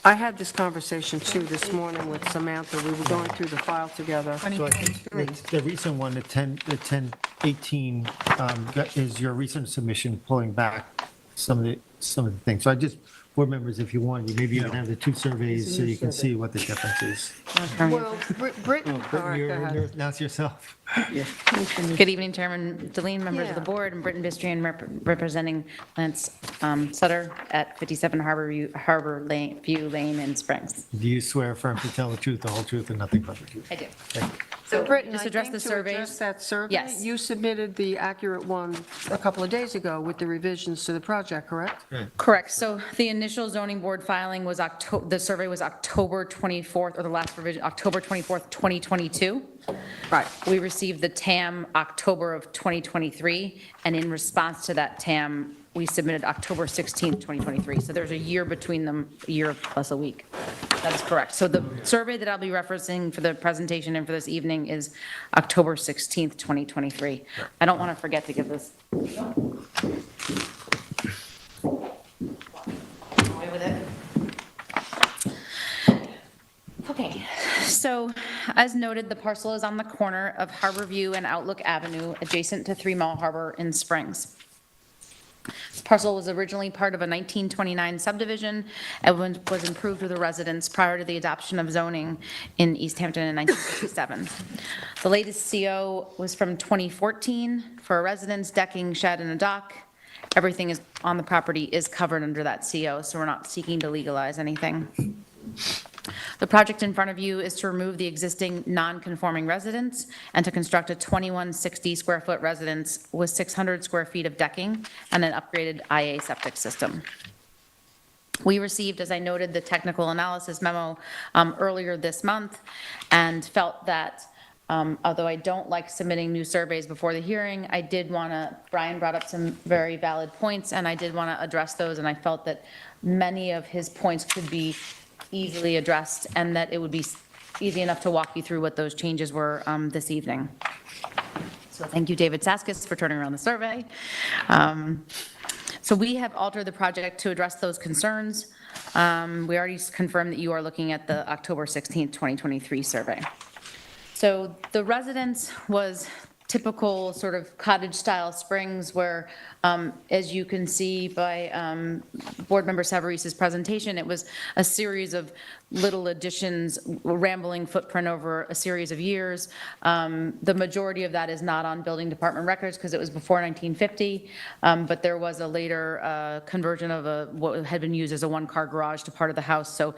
I had this conversation too this morning with Samantha. We were going through the file together. So I think the recent one, the 10/18, is your recent submission pulling back some of the things. So I just, board members, if you want, maybe you can have the 2 surveys so you can see what the difference is. Well, Brittany, all right, go You're ahead. announce yourself. Good evening, Chairman Deline, members of the Yeah. board, and Britton Bistrian representing Lance Sutter at 57 Harbor View Lane in Springs. Do you swear affirm to tell the truth, the whole truth, and nothing but the truth? I do. Thank you. So Brittany, just I address think the to surveys. address that survey, Yes. you submitted the accurate one a couple of days ago with the revisions to the project, correct? Correct. So the initial zoning board filing was the survey was October 24th, or the last revision, October 24th, 2022. Right. We received the TAM October of 2023, and in response to that TAM, we submitted October 16th, 2023. So there's a year between them, a year plus a week. That is correct. So the survey that I'll be referencing for the presentation and for this evening is October 16th, 2023. I don't want to forget to give this. Away with it. Okay, so as noted, the parcel is on the corner of Harbor View and Outlook Avenue, adjacent to 3 Mile Harbor in Springs. This parcel was originally part of a 1929 subdivision and was improved with the residents prior to the adoption of zoning in East Hampton in 1957. The latest CO was from 2014 for a residence, decking, shed, and a dock. Everything is on the property is covered under that CO, so we're not seeking to legalize anything. The project in front of you is to remove the existing non-conforming residence and to construct a 2160 square foot residence with 600 square feet of decking and an upgraded IA septic system. We received, as I noted, the technical analysis memo earlier this month and felt that although I don't like submitting new surveys before the hearing, I did want to, Brian brought up some very valid points, and I did want to address those, and I felt that many of his points could be easily addressed, and that it would be easy enough to walk you through what those changes were this evening. So thank you, David Saskis, for turning around the survey. So we have altered the project to address those concerns. We already confirmed that you are looking at the October 16th, 2023 survey. So the residence was typical sort of cottage-style springs where, as you can see by Board Member Savarise's presentation, it was a series of little additions, rambling footprint over a series of years. The majority of that is not on building department records because it was before 1950, but there was a later conversion of what had been used as a one-car garage to part of the house. So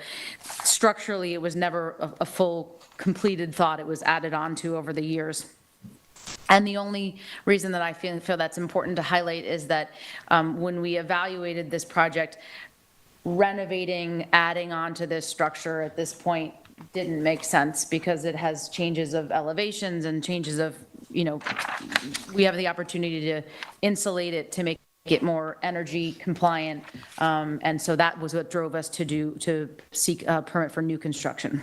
structurally, it was never a full completed thought. It was added on to over the years. And the only reason that I feel that's important to highlight is that when we evaluated this project, renovating, adding on to this structure at this point didn't make sense because it has changes of elevations and changes of, you know, we have the opportunity to insulate it to make it more energy compliant. And so that was what drove us to seek a permit for new construction.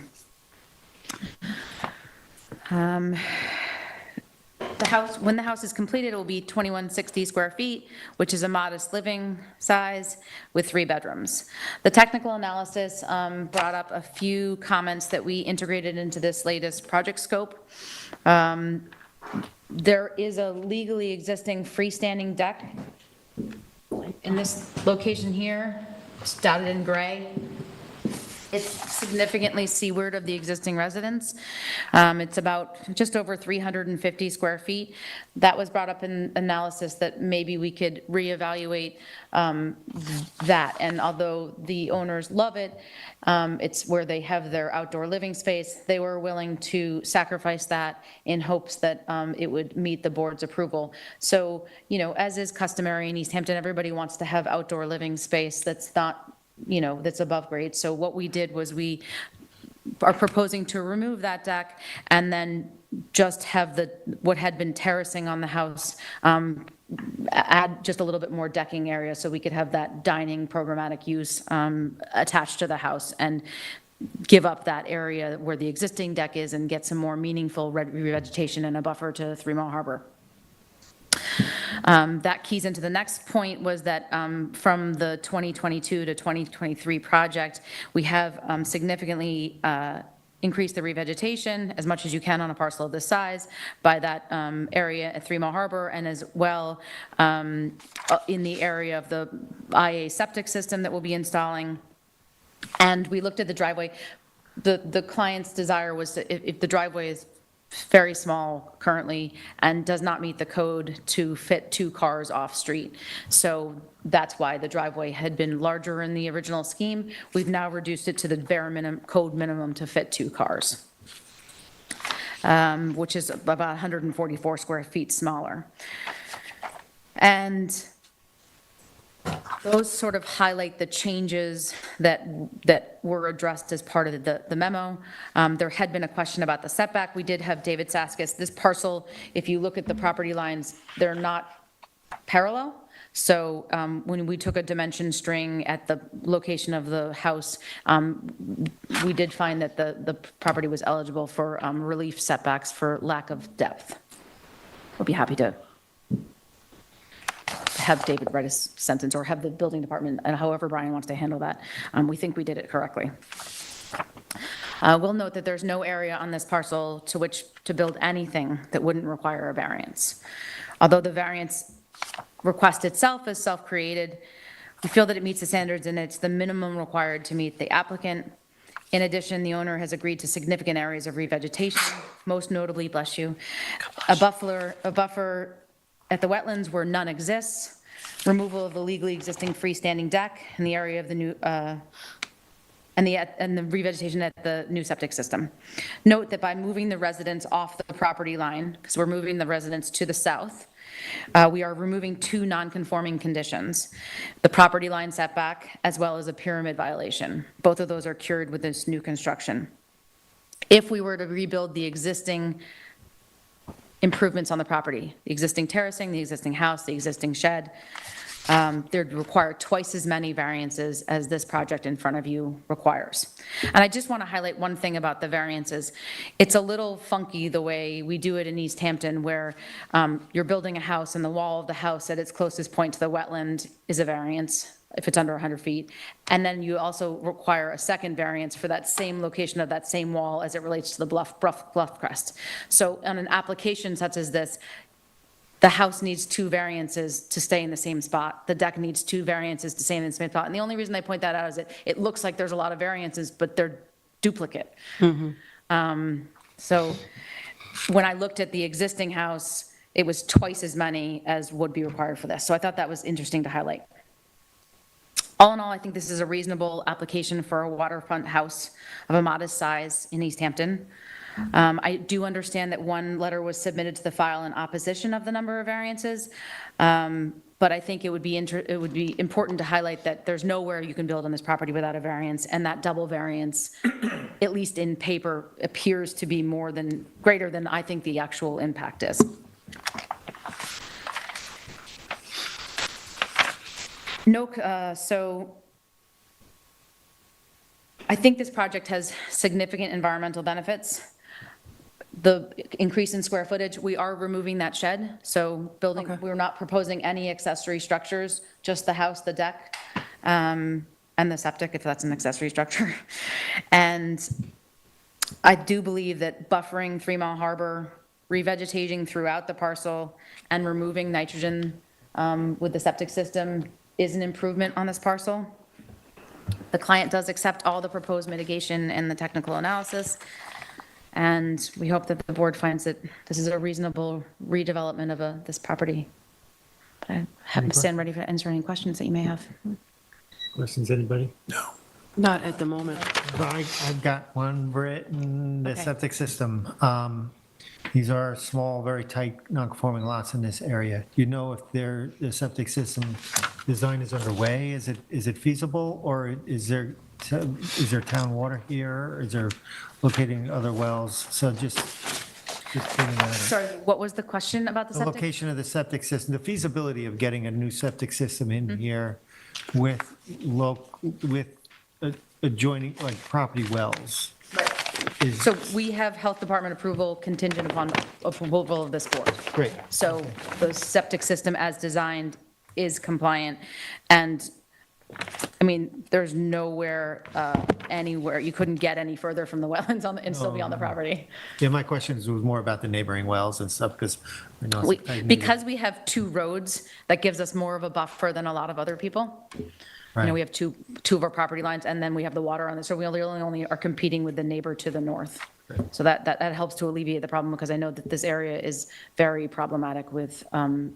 When the house is completed, it will be 2160 square feet, which is a modest living size with 3 bedrooms. The technical analysis brought up a few comments that we integrated into this latest project scope. There is a legally existing freestanding deck in this location here, it's dotted in gray. It's significantly seaward of the existing residence. It's about just over 350 square feet. That was brought up in analysis that maybe we could reevaluate that. And although the owners love it, it's where they have their outdoor living space. They were willing to sacrifice that in hopes that it would meet the board's approval. So, you know, as is customary in East Hampton, everybody wants to have outdoor living space that's not, you know, that's above grade. So what we did was we are proposing to remove that deck and then just have what had been terracing on the house, add just a little bit more decking area so we could have that dining programmatic use attached to the house and give up that area where the existing deck is and get some more meaningful revegetation and a buffer to 3 Mile Harbor. That keys into the next point was that from the 2022 to 2023 project, we have significantly increased the revegetation as much as you can on a parcel of this size by that area at 3 Mile Harbor, and as well in the area of the IA septic system that we'll be installing. And we looked at the driveway. The client's desire was that if the driveway is very small currently and does not meet the code to fit 2 cars off-street. So that's why the driveway had been larger in the original scheme. We've now reduced it to the bare minimum, code minimum to fit 2 cars, which is about 144 square feet smaller. And those sort of highlight the changes that were addressed as part of the memo. There had been a question about the setback. We did have David Saskis. This parcel, if you look at the property lines, they're not parallel. So when we took a dimension string at the location of the house, we did find that the property was eligible for relief setbacks for lack of depth. We'll be happy to have David write a sentence or have the building department, and however Brian wants to handle that. We think we did it correctly. We'll note that there's no area on this parcel to which to build anything that wouldn't require a variance. Although the variance request itself is self-created, we feel that it meets the standards and it's the minimum required to meet the applicant. In addition, the owner has agreed to significant areas of revegetation, most notably, bless you, a buffer at the wetlands where none exists, removal of the legally existing freestanding deck in the area of the new, and the revegetation at the new septic system. Note that by moving the residence off the property line, because we're moving the residence to the south, we are removing 2 non-conforming conditions, the property line setback as well as a pyramid violation. Both of those are cured with this new construction. If we were to rebuild the existing improvements on the property, the existing terracing, the existing house, the existing shed, they'd require twice as many variances as this project in front of you requires. And I just want to highlight one thing about the variances. It's a little funky the way we do it in East Hampton, where you're building a house and the wall of the house at its closest point to the wetland is a variance if it's under 100 feet. And then you also require a second variance for that same location of that same wall as it relates to the bluff crest. So on an application such as this, the house needs 2 variances to stay in the same spot. The deck needs 2 variances to stay in the same spot. And the only reason I point that out is that it looks like there's a lot of variances, but they're duplicate. So when I looked at the existing house, it was twice as many as would be required for this. So I thought that was interesting to highlight. All in all, I think this is a reasonable application for a waterfront house of a modest size in East Hampton. I do understand that one letter was submitted to the file in opposition of the number of variances, but I think it would be important to highlight that there's nowhere you can build on this property without a variance, and that double variance, at least in paper, appears to be greater than I think the actual impact is. So I think this project has significant environmental benefits. The increase in square footage, we are removing that shed, so we're not proposing any accessory structures, just the house, the deck, and the septic, if that's an accessory structure. And I do believe that buffering 3 Mile Harbor, revegetating throughout the parcel, and removing nitrogen with the septic system is an improvement on this parcel. The client does accept all the proposed mitigation and the technical analysis, and we hope that the board finds that this is a reasonable redevelopment of this property. But I stand ready to answer any questions that you may have. Questions, anybody? Not at the moment. I've got one written, the Okay. septic system. These are small, very tight, non-conforming lots in this area. Do you know if the septic system design is underway? Is it feasible, or is there town water here? Or is there locating other wells? So just giving that. Sorry, what was the question about the The septic? location of the septic system, the feasibility of getting a new septic system in here with adjoining, like, property wells. Is So we have health department approval contingent upon approval of this board. great. So the septic system as designed is compliant, and, I mean, there's nowhere, anywhere, you couldn't get any further from the wetlands and still be on the property. Yeah, my questions was more about the neighboring wells and stuff, because I know. it's a tight neighborhood. Because we have 2 roads, that gives us more of a buffer than a lot of other people. You know, we have two of our property lines, and then we have the water on this, so we only are competing with the neighbor to the north. So that helps to alleviate the problem, because I know that this area is very problematic with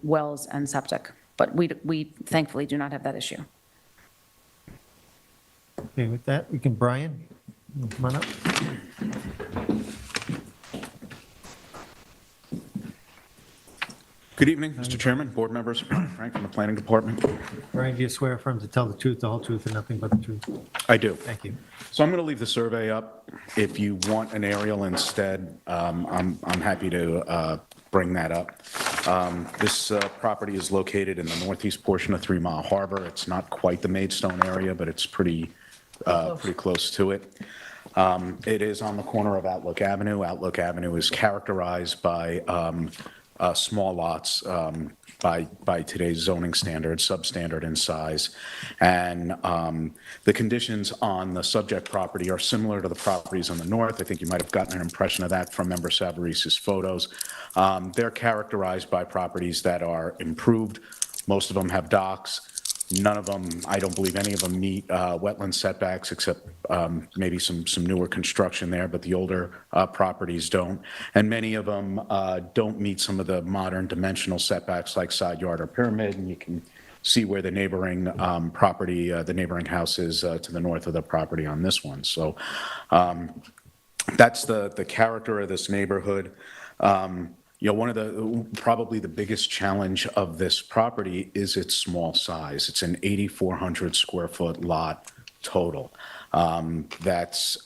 wells and septic. But we thankfully do not have that issue. Okay, with that, we can, Brian, come on up. Good evening, Mr. Chairman, board members, Frank from the Planning Department. Brian, do you swear affirm to tell the truth, the whole truth, and nothing but the truth? I do. Thank you. So I'm going to leave the survey up. If you want an aerial instead, I'm happy to bring that up. This property is located in the northeast portion of 3 Mile Harbor. It's not quite the Maidstone area, but it's pretty close to it. It is on the corner of Outlook Avenue. Outlook Avenue is characterized by small lots by today's zoning standards, substandard in size. And the conditions on the subject property are similar to the properties on the north. I think you might have gotten an impression of that from Member Savarise's photos. They're characterized by properties that are improved. Most of them have docks. None of them, I don't believe any of them meet wetland setbacks, except maybe some newer construction there, but the older properties don't. And many of them don't meet some of the modern dimensional setbacks like side yard or pyramid, and you can see where the neighboring property, the neighboring house is to the north of the property on this one. So that's the character of this neighborhood. You know, one of probably the biggest challenge of this property is its small size. It's an 8,400 square foot lot total. That's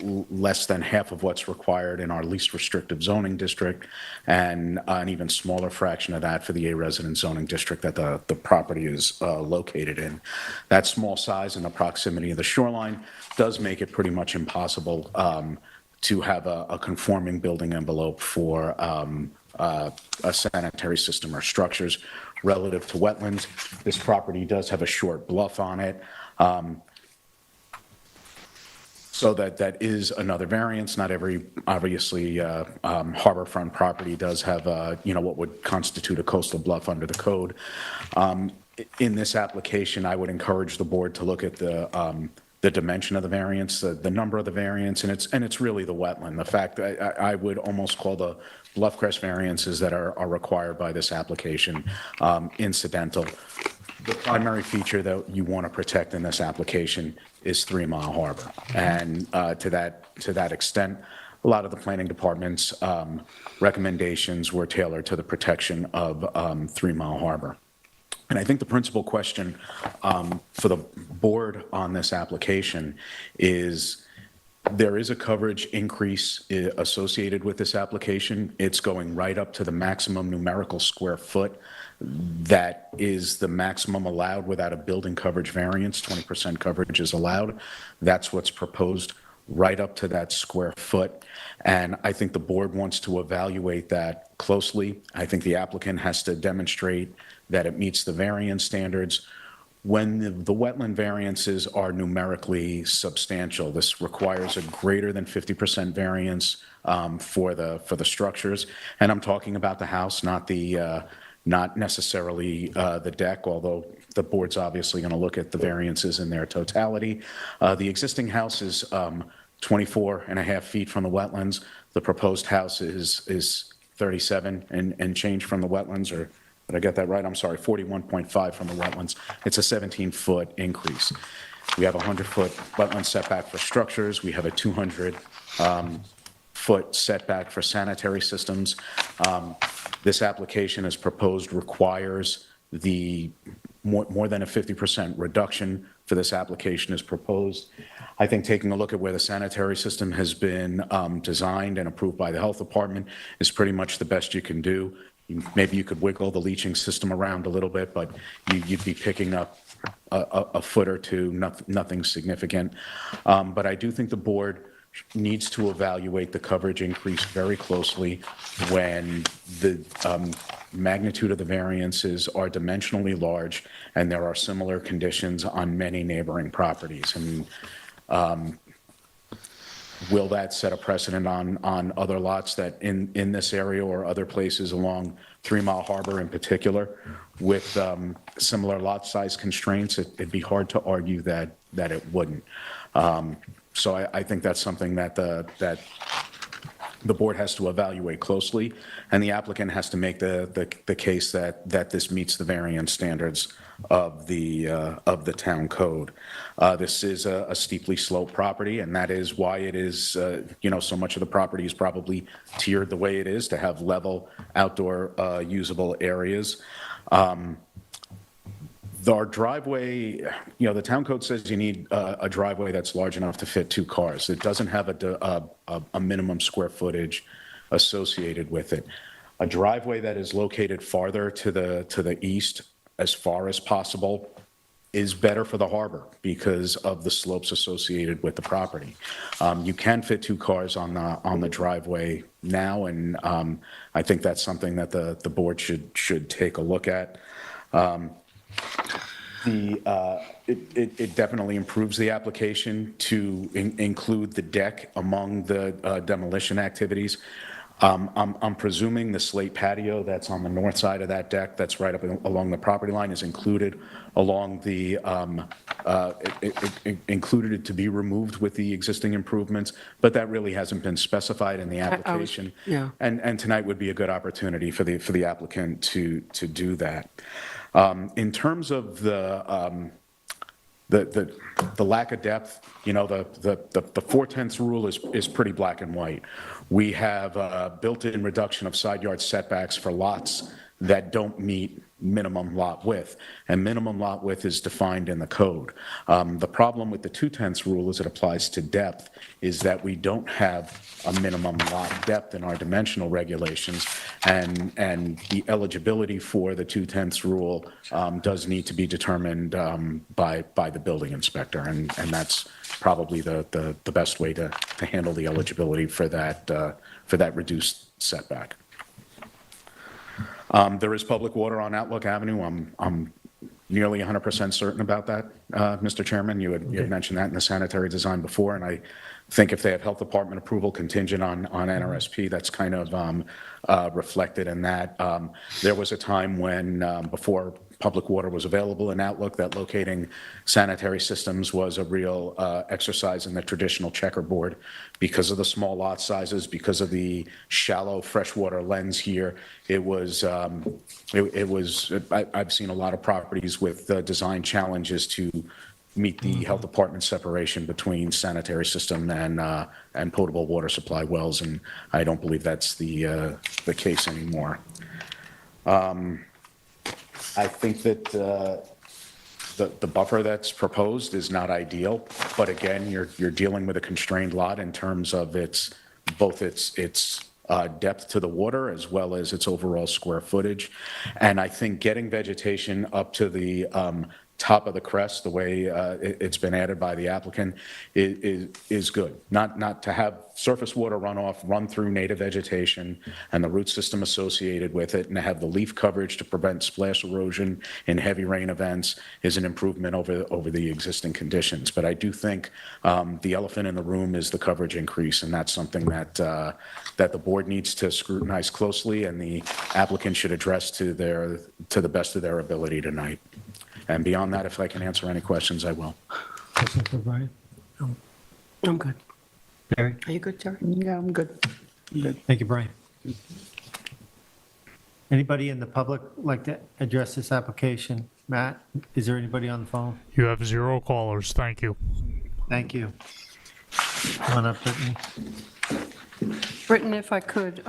less than half of what's required in our least restrictive zoning district, and an even smaller fraction of that for the A residence zoning district that the property is located in. That small size and the proximity of the shoreline does make it pretty much impossible to have a conforming building envelope for a sanitary system or structures relative to wetlands. This property does have a short bluff on it. So that is another variance. Not every, obviously, harborfront property does have, what would constitute a coastal bluff under the code. In this application, I would encourage the board to look at the dimension of the variance, the number of the variance, and it's really the wetland. The fact, I would almost call the bluff crest variances that are required by this application incidental. The primary feature that you want to protect in this application is 3 Mile Harbor. And to that extent, a lot of the planning department's recommendations were tailored to the protection of 3 Mile Harbor. And I think the principal question for the board on this application is there is a coverage increase associated with this application. It's going right up to the maximum numerical square foot that is the maximum allowed without a building coverage variance. 20% coverage is allowed. That's what's proposed right up to that square foot. And I think the board wants to evaluate that closely. I think the applicant has to demonstrate that it meets the variance standards. When the wetland variances are numerically substantial, this requires a greater than 50% variance for the structures. And I'm talking about the house, not necessarily the deck, although the board's obviously going to look at the variances in their totality. The existing house is 24 and a half feet from the wetlands. The proposed house is 37 and change from the wetlands, or did I get that right? I'm sorry, 41.5 from the wetlands. It's a 17-foot increase. We have a 100-foot wetland setback for structures. We have a 200-foot setback for sanitary systems. This application, as proposed, requires the more than a 50% reduction for this application is proposed. I think taking a look at where the sanitary system has been designed and approved by the health department is pretty much the best you can do. Maybe you could wiggle the leaching system around a little bit, but you'd be picking up a foot or two, nothing significant. But I do think the board needs to evaluate the coverage increase very closely when the magnitude of the variances are dimensionally large and there are similar conditions on many neighboring properties. And will that set a precedent on other lots that in this area or other places along 3 Mile Harbor in particular with similar lot size constraints? It'd be hard to argue that it wouldn't. So I think that's something that the board has to evaluate closely, and the applicant has to make the case that this meets the variance standards of the town code. This is a steeply sloped property, and that is why it is, so much of the property is probably tiered the way it is to have level outdoor usable areas. Our driveway, the town code says you need a driveway that's large enough to fit 2 cars. It doesn't have a minimum square footage associated with it. A driveway that is located farther to the east, as far as possible, is better for the harbor because of the slopes associated with the property. You can fit 2 cars on the driveway now, and I think that's something that the board should take a look at. It definitely improves the application to include the deck among the demolition activities. I'm presuming the slate patio that's on the north side of that deck, that's right up along the property line, is included along the, included to be removed with the existing improvements, but that really hasn't been specified in the application. Yeah. And tonight would be a good opportunity for the applicant to do that. In terms of the lack of depth, the 4/10 rule is pretty black and white. We have a built-in reduction of side yard setbacks for lots that don't meet minimum lot width, and minimum lot width is defined in the code. The problem with the 2/10 rule as it applies to depth is that we don't have a minimum lot depth in our dimensional regulations, and the eligibility for the 2/10 rule does need to be determined by the building inspector, and that's probably the best way to handle the eligibility for that reduced setback. There is public water on Outlook Avenue. I'm nearly 100% certain about that, Mr. Chairman. You had mentioned that in the sanitary design before, and I think if they have health department approval contingent on NRSP, that's kind of reflected in that. There was a time when, before public water was available in Outlook, that locating sanitary systems was a real exercise in the traditional checkerboard. Because of the small lot sizes, because of the shallow freshwater lens here, I've seen a lot of properties with design challenges to meet the health department separation between sanitary system and potable water supply wells, and I don't believe that's the case anymore. I think that the buffer that's proposed is not ideal, but again, you're dealing with a constrained lot in terms of both its depth to the water as well as its overall square footage. And I think getting vegetation up to the top of the crest, the way it's been added by the applicant, is good. Not to have surface water runoff run through native vegetation and the root system associated with it, and to have the leaf coverage to prevent splash erosion in heavy rain events is an improvement over the existing conditions. But I do think the elephant in the room is the coverage increase, and that's something that the board needs to scrutinize closely, and the applicant should address to the best of their ability tonight. And beyond that, if I can answer any questions, I will. Questions for Brian? I'm good. Barry? Are you good, Terry? Yeah, I'm good. I'm good. Thank you, Brian. Anybody in the public like to address this application? Matt, is there anybody on the phone? You have 0 callers. Thank you. Thank you. Come on up, Brittany. Britton, if I could,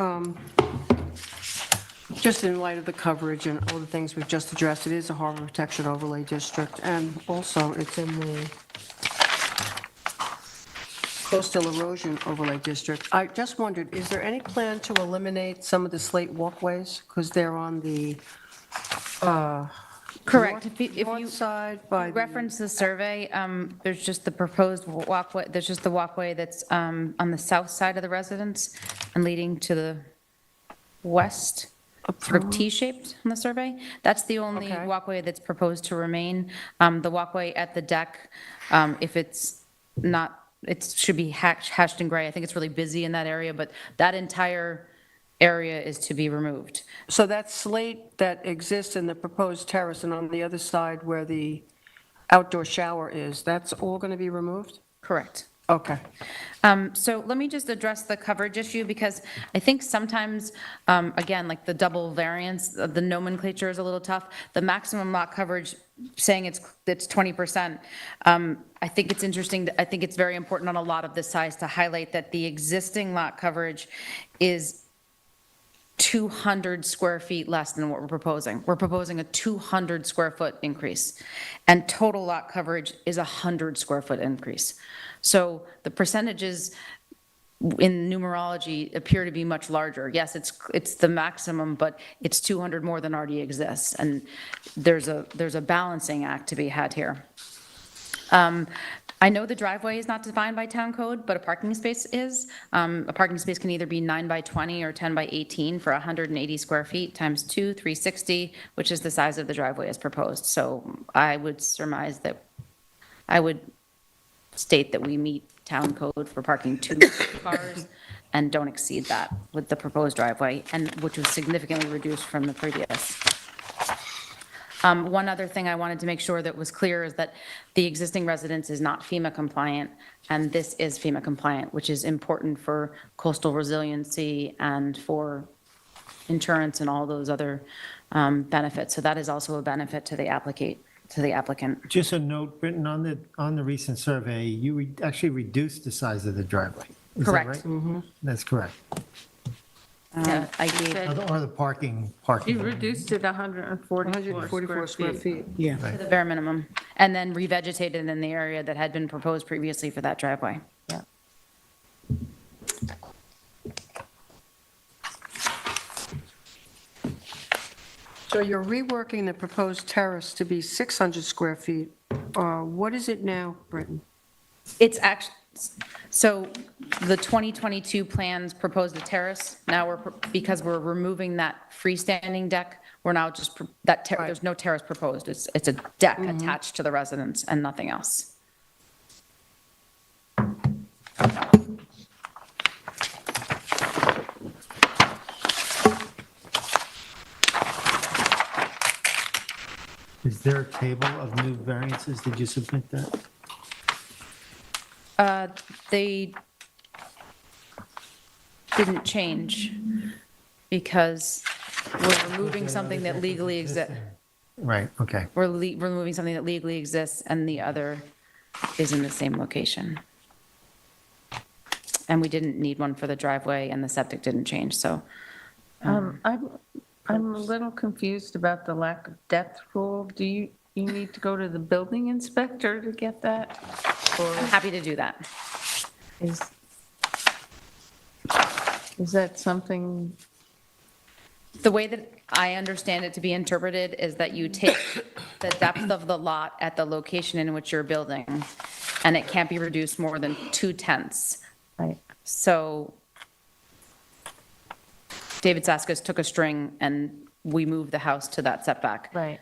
just in light of the coverage and all the things we've just addressed, it is a harbor protection overlay district, and also it's in the coastal erosion overlay district. I just wondered, is there any plan to eliminate some of the slate walkways? Because they're on the Correct. north side by the... Reference the survey, there's just the proposed walkway, there's just the walkway that's on the south side of the residence and leading to the west, sort of T-shaped on the survey. That's the only Okay. walkway that's proposed to remain. The walkway at the deck, if it's not, it should be hashed in gray. I think it's really busy in that area, but that entire area is to be removed. So that slate that exists in the proposed terrace and on the other side where the outdoor shower is, that's all going to be removed? Correct. Okay. So let me just address the coverage issue, because I think sometimes, again, like the double variance, the nomenclature is a little tough. The maximum lot coverage, saying it's 20%. I think it's interesting, I think it's very important on a lot of this size to highlight that the existing lot coverage is 200 square feet less than what we're proposing. We're proposing a 200 square foot increase, and total lot coverage is 100 square foot increase. So the percentages in numerology appear to be much larger. Yes, it's the maximum, but it's 200 more than already exists, and there's a balancing act to be had here. I know the driveway is not defined by town code, but a parking space is. A parking space can either be 9 by 20 or 10 by 18 for 180 square feet times 2, 360, which is the size of the driveway as proposed. So I would surmise that, I would state that we meet town code for parking 2 cars and don't exceed that with the proposed driveway, and which was significantly reduced from the previous. One other thing I wanted to make sure that was clear is that the existing residence is not FEMA compliant, and this is FEMA compliant, which is important for coastal resiliency and for insurance and all those other benefits. So that is also a benefit to the applicant. Just a note, Britton, on the recent survey, you actually reduced the size of the driveway. Is that Correct. right? That's correct. Yeah, I you gave, said Or the parking. you reduced it 144 square feet. Yeah. the bare minimum, and then revegetated in the area that had been proposed previously for that driveway. Yeah. So you're reworking the proposed terrace to be 600 square feet. What is it now, Britton? It's actually, so the 2022 plans proposed a terrace. Now because we're removing that freestanding deck, we're now just, there's no terrace proposed. It's a deck attached to the residence and nothing else. Is there a table of new variances? Did you submit that? They didn't change because we're removing something that legally exists. Right, okay. We're removing something that legally exists and the other is in the same location. And we didn't need one for the driveway and the septic didn't change, so. I'm a little confused about the lack of depth rule. Do you need to go to the building inspector to get that? Or I'm happy to do that. is that something, The way that I understand it to be interpreted is that you take the depth of the lot at the location in which you're building, and it can't be reduced more than 2/10. right? So David Saskis took a string and we moved the house to that setback. Right.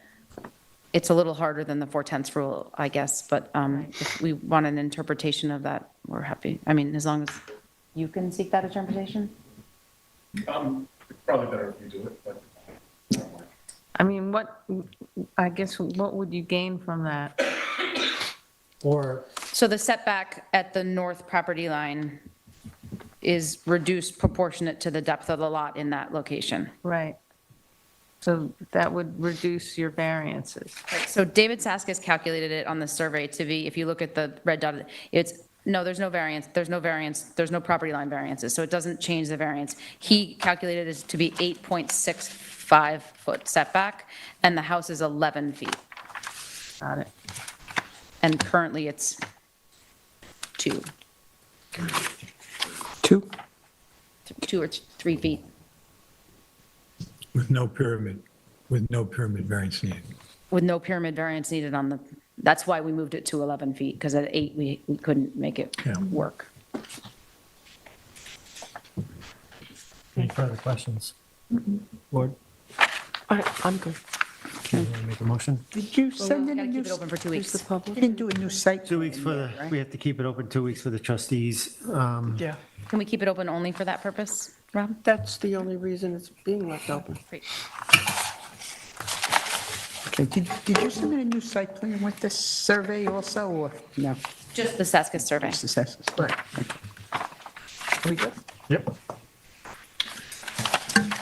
It's a little harder than the 4/10 rule, I guess, but if we want an interpretation of that, we're happy. I mean, as long as you can seek that interpretation? Probably better if you do it, but. I mean, what would you gain from that? Or So the setback at the north property line is reduced proportionate to the depth of the lot in that location. Right. So that would reduce your variances. So David Saskis calculated it on the survey to be, if you look at the red dot, there's no variance, there's no property line variances, so it doesn't change the variance. He calculated it to be 8.65 foot setback, and the house is 11 feet, Got it. and currently it's 2 or 3 feet. With no pyramid variance needed. With no pyramid variance needed that's why we moved it to 11 feet, because at 8, we couldn't make it Yeah. work. any further questions? Board, I'm good. you want to make a motion? Did you send in a Gotta new? keep it open for 2 weeks. The public? You didn't do a new site. 2 weeks for plan yet, right? we have to keep it open 2 weeks for the trustees. Yeah. Can we keep it open only for that purpose, Rob? That's the only reason it's being left open. Great. Okay, did you submit a new site plan with this survey also, or no? Just the Saskis survey. Just assessments? Right. Are we good? Yep.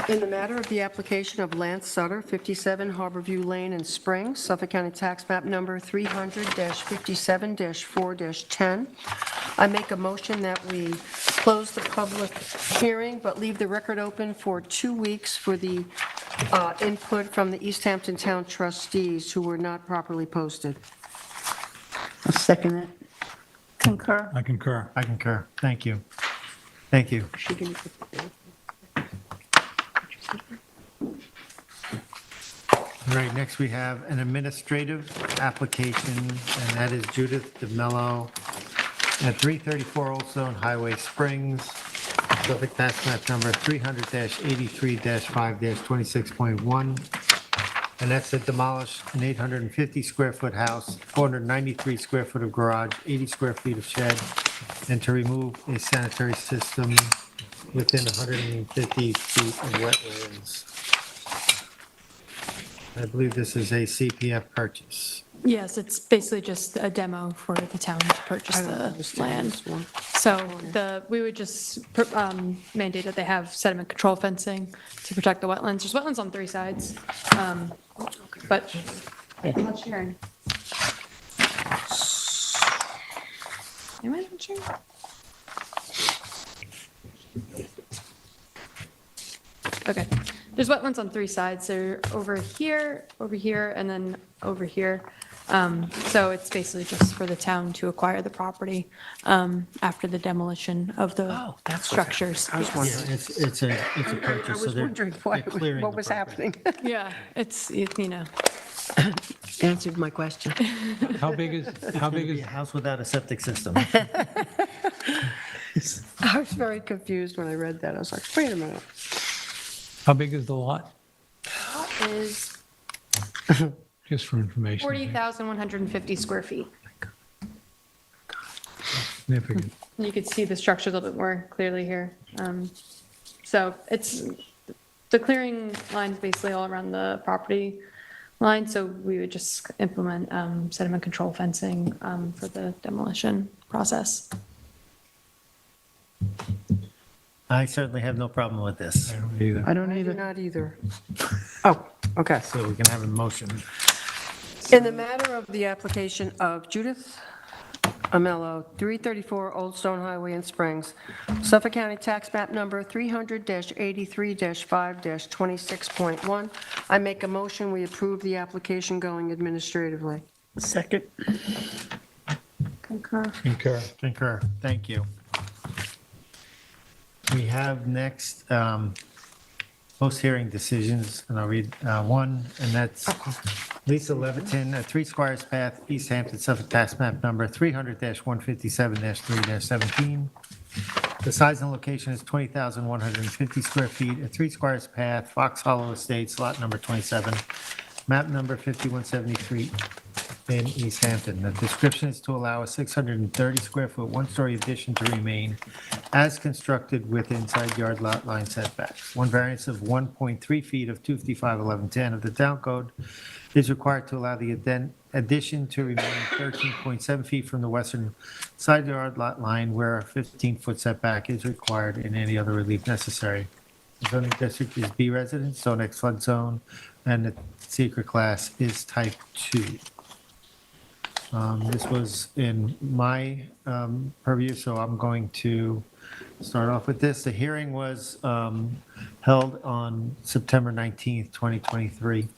In the matter of the application of Lance Sutter, 57 Harborview Lane in Springs, Suffolk County Tax Map Number 300-57-4-10, I make a motion that we close the public hearing, but leave the record open for 2 weeks for the input from the East Hampton Town trustees who were not properly posted. I'll second that. Concur. I concur. I concur. Thank you. Thank you. She gonna put the date? All right, next we have an administrative application, and that is Judith DeMello at 334 Old Stone Highway, Springs, Suffolk Tax Map Number 300-83-5-26.1. And that's to demolish an 850-square-foot house, 493 square foot of garage, 80 square feet of shed, and to remove a sanitary system within 150 feet of wetlands. I believe this is a CPF purchase. Yes, it's basically just a demo for the town to purchase I don't the understand land. this one. So we would just mandate that they have sediment control fencing to protect the wetlands. There's wetlands on 3 sides, but I'm sharing. Am I not sharing? Okay. There's wetlands on three sides. They're over here, and then over here. So it's basically just for the town to acquire the property after the demolition of the structures. I was Yes. wondering. It's a I purchase, so was they're wondering they're clearing what the was property. happening. Yeah, it's, Answered my question. How big is, It'll be a house without a septic system. I was very confused when I read that. I was like, wait a minute. how big is the lot? is Just for information. 40,150 square feet. Significant. You could see the structure a little bit more clearly here. So it's, the clearing line's basically all around the property line, so we would just implement sediment control fencing for the demolition process. I certainly have no problem with this, I don't either. I don't I do either. not either. Oh, okay. so we can have a motion. In the matter of the application of Judith Amello, 334 Old Stone Highway in Springs, Suffolk County Tax Map Number 300-83-5-26.1, I make a motion, we approve the application going administratively. Second. Concur. Concur, thank you. We have next post-hearing decisions, and I'll read one, and that's Lisa Levitin, 3 Squires Path, East Hampton, Suffolk Tax Map Number 300-157-3-17. The size and location is 20,150 square feet at 3 Squires Path, Fox Hollow Estates, lot number 27, map number 5173 in East Hampton. The description is to allow a 630 square foot, one-story addition to remain as constructed within side yard lot line setbacks. One variance of 1.3 feet of 255-1110 of the town code is required to allow the addition to remain 13.7 feet from the western side yard lot line where a 15-foot setback is required and any other relief necessary. The zoning district is B residence, zone X flood zone, and the secret class is type 2. This was in my purview, so I'm going to start off with this. The hearing was held on September 19th, 2023.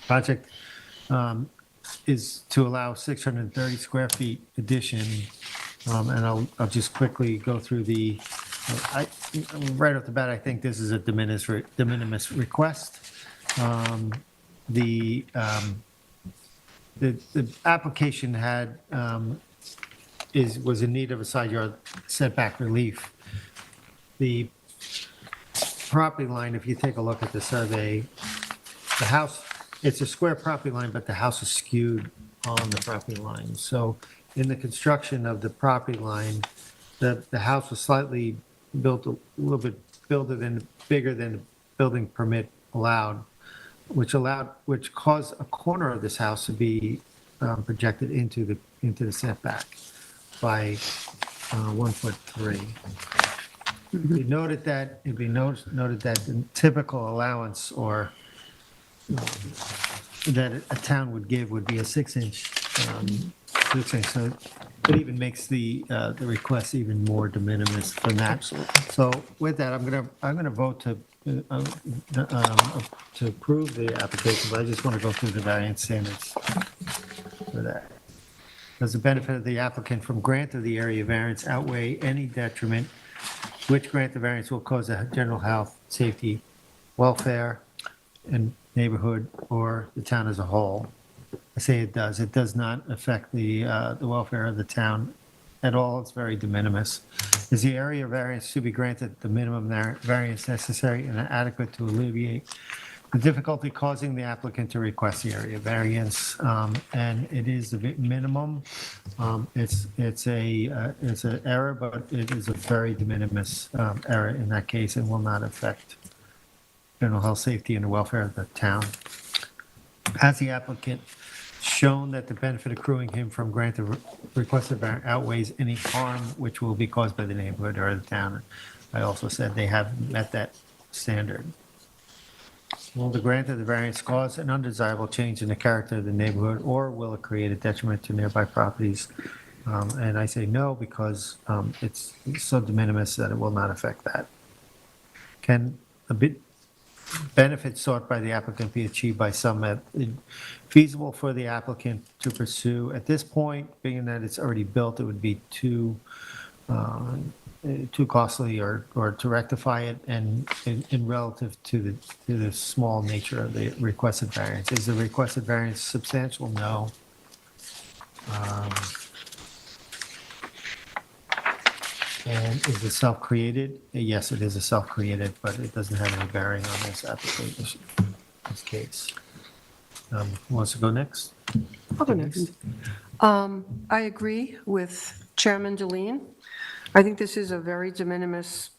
Project is to allow 630 square feet addition, and I'll just quickly go through right off the bat, I think this is a de minimis request. The application was in need of a side yard setback relief. The property line, if you take a look at the survey, the house, it's a square property line, but the house is skewed on the property line. So in the construction of the property line, the house was slightly built a little bit bigger than the building permit allowed, which caused a corner of this house to be projected into the setback by 1.3. It'd be noted that the typical allowance or that a town would give would be a 6-inch. So it even makes the request even more de minimis from that. So with that, I'm gonna vote to approve the application, but I just want to go through the variance standards for that. Does the benefit of the applicant from grant of the area variance outweigh any detriment which grant the variance will cause a general health, safety, welfare, and neighborhood or the town as a whole? I say it does. It does not affect the welfare of the town at all. It's very de minimis. Is the area variance to be granted the minimum variance necessary and adequate to alleviate the difficulty causing the applicant to request the area variance? And it is the minimum. It's an error, but it is a very de minimis error in that case and will not affect general health, safety, and the welfare of the town. Has the applicant shown that the benefit accruing him from grant of requested variance outweighs any harm which will be caused by the neighborhood or the town? I also said they have met that standard. Will the grant of the variance cause an undesirable change in the character of the neighborhood, or will it create a detriment to nearby properties? And I say no, because it's so de minimis that it will not affect that. Can a bit benefit sought by the applicant be achieved by some method feasible for the applicant to pursue. At this point, being that it's already built, it would be too costly or to rectify it, and in relative to the small nature of the requested variance. Is the requested variance substantial? No. And is it self-created? Yes, it is a self-created, but it doesn't have any bearing on this application, this case. Who wants to go next? I'll go next. I agree with Chairman Deline. I think this is a very de minimis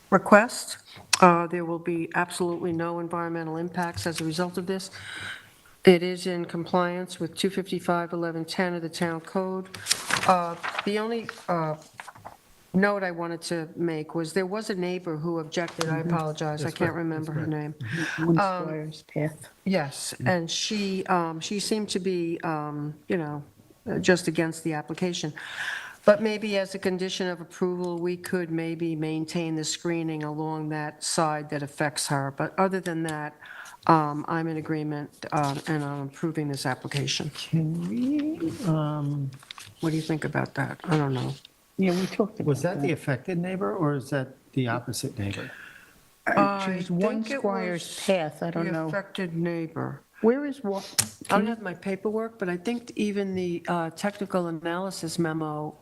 request. There will be absolutely no environmental impacts as a result of this. It is in compliance with 255-1110 of the Town Code. The only note I wanted to make was there was a neighbor who objected. I apologize, I That's can't correct. remember her That's name. One Squires Path. Yes, and she seemed to be, just against the application. But maybe as a condition of approval, we could maybe maintain the screening along that side that affects her. But other than that, I'm in agreement, and I'm approving this application. Can we, What do you think about that? I don't know. Yeah, we talked about was that the that. affected neighbor, or is that the opposite neighbor? She I was One think it Squires was Path, I don't The know. affected neighbor. Where is what? I don't have my paperwork, but I think even the technical analysis memo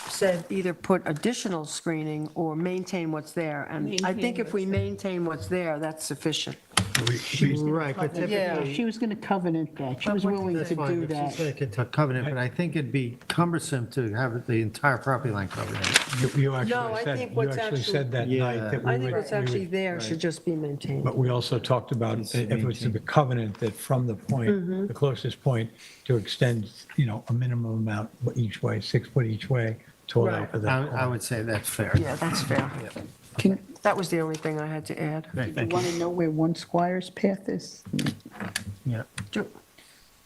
said either put additional screening or maintain what's there. And I think if we maintain what's there, that's sufficient. Right, but Yeah. typically. She was going to covenant that. She But was what- willing That's to fine, do but that. she's like a covenant, but I think it'd be cumbersome to have the entire property line covered. You No, I actually think said, you what's actually said that Yeah. night that we I would. think what's we would- actually there should just be maintained. But we also talked about if it's a covenant that from the point, the closest point, to extend, a minimum amount each way, 6 foot each way, to allow for that. I corner. would say that's fair. Yeah, that's fair. Can, That was the only thing I had to add. Great, you thank you. want to know where One Squires Path is? Yeah, Sure.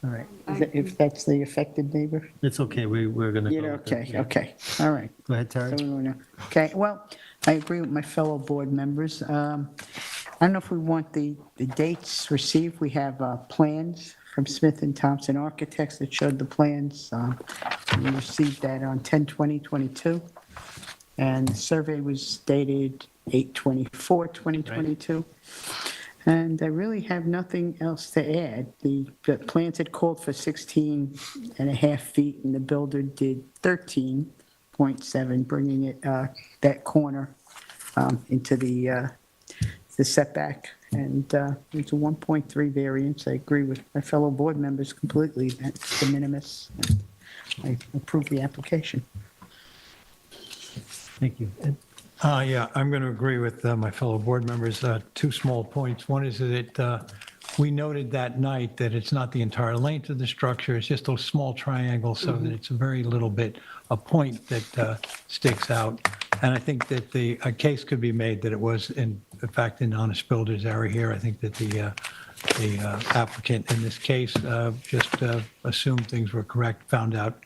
all right. If that's the affected neighbor? It's okay, we're going to Yeah, go with it. okay, okay, all right. Go ahead, Terry. So we wanna- Okay, well, I agree with my fellow board members. I don't know if we want the dates received. We have plans from Smith and Thompson Architects that showed the plans. We received that on 10/20/22, and the survey was dated 8/24/2022. And I really have nothing else to add. The plans had called for 16 and a half feet, and the builder did 13.7, bringing it, that corner into the setback. And it's a 1.3 variance. I agree with my fellow board members completely. That's de minimis. I approve the application. Thank you. Yeah, I'm going to agree with my fellow board members. Two small points. One is that we noted that night that it's not the entire length of the structure, it's just a small triangle, so that it's a very little bit, a point that sticks out. And I think that a case could be made that it was, in fact, an honest builder's error here. I think that the applicant in this case just assumed things were correct, found out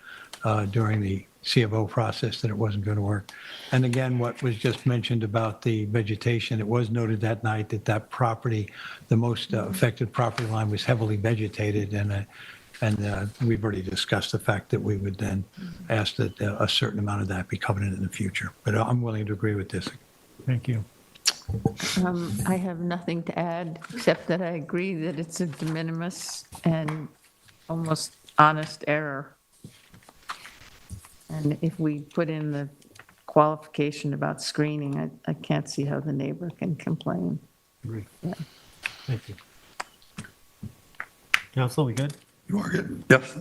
during the C of O process that it wasn't going to work. And again, what was just mentioned about the vegetation, it was noted that night that that property, the most affected property line was heavily vegetated, and we've already discussed the fact that we would then ask that a certain amount of that be covered in the future. But I'm willing to agree with this. Thank you. I have nothing to add, except that I agree that it's a de minimis and almost honest error. And if we put in the qualification about screening, I can't see how the neighbor can complain. Agree. Yeah. Thank you. Counsel, we good? You are good. Yes.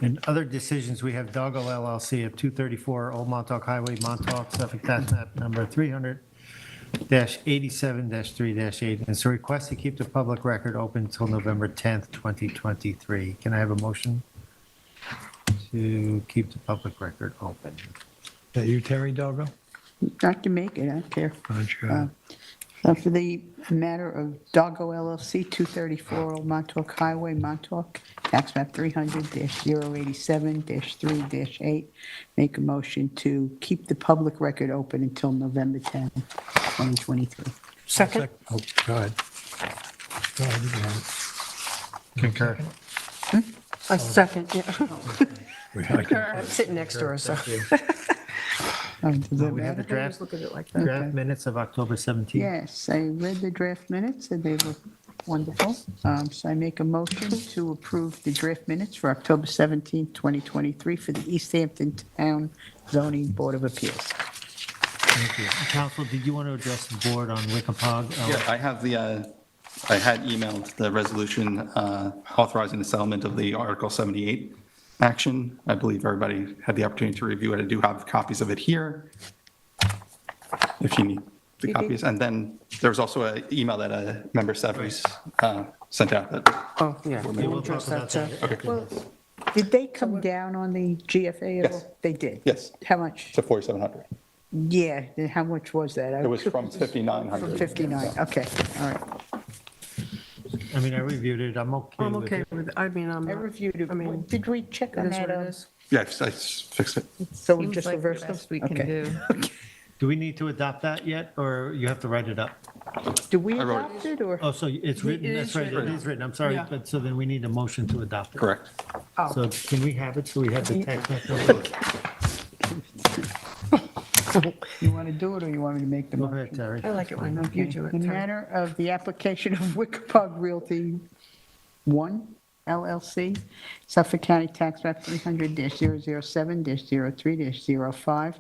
In other decisions, we have Doggo LLC at 234 Old Montauk Highway, Montauk, Suffolk, tax map number 300-87-3-8. And it's a request to keep the public record open until November 10th, 2023. Can I have a motion to keep the public record open? Is that you, Terry Dogo? I can make it, I don't care. Aren't you? For the matter of Doggo LLC, 234 Old Montauk Highway, Montauk, tax map 300-087-3-8, make a motion to keep the public record open until November 10, 2023. Second? Oh, go ahead. Go ahead, you can have Concur. I second, yeah. it. We like it. I'm sitting next to her, so. Does that We have the matter? draft, Look at it like that. draft minutes of October 17th. Yes, I read the draft minutes, and they were wonderful. So I make a motion to approve the draft minutes for October 17, 2023 for the East Hampton Town Zoning Board of Appeals. Thank you. Council, did you want to address the board on Wickapog? Yeah, I have I had emailed the resolution authorizing the settlement of the Article 78 action. I believe everybody had the opportunity to review it. I do have copies of it here, if you need the You did? copies. And then there was also an email that Member Severs sent out that, Oh, yeah. Yeah, We'll we'll talk address that, about too. that. okay, Well, did they come down on the GFA at all? Yes. They did? yes, How much? to 4,700. Yeah, then how much was that? It was from From 5,900. 59, okay, all right. I mean, I reviewed it, I'm okay I'm with okay it. with it. I mean, I'm, I reviewed it. I mean, Did we check it on is what that? it is. Yes, I fixed it. So we Seems just like the reversed them? best we can Okay. do. Do we need to adopt that yet, or you have to write it up? Do we I wrote it. adopt it, or? Oh, so it's written, It that's is right, it written. is written, I'm sorry, Yeah. but so then we need a motion to adopt it. Correct. So can we have it, so we have the text message? You want to do it, or you want me to make the Go motion? ahead, Terry. I like it when you do it. In Terry. matter of the application of Wickapog Realty 1 LLC, Suffolk County Tax Map 300-007-03-05,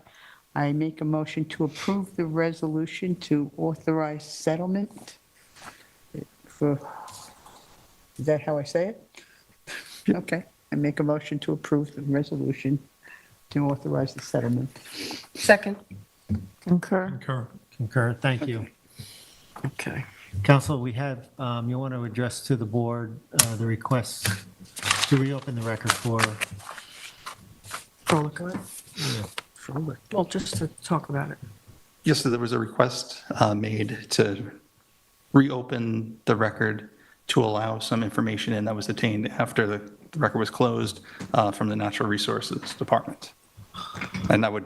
I make a motion to approve the resolution to authorize settlement for, is that how I say it? Okay, I make a motion to approve the resolution to authorize the settlement. Second? Concur. Concur, thank you. Okay. Council, we have, you want to address to the board the request to reopen the record for, Frolic. Well, just to talk about it. Yes, so there was a request made to reopen the record to allow some information in that was obtained after the record was closed from the Natural Resources Department. And that would,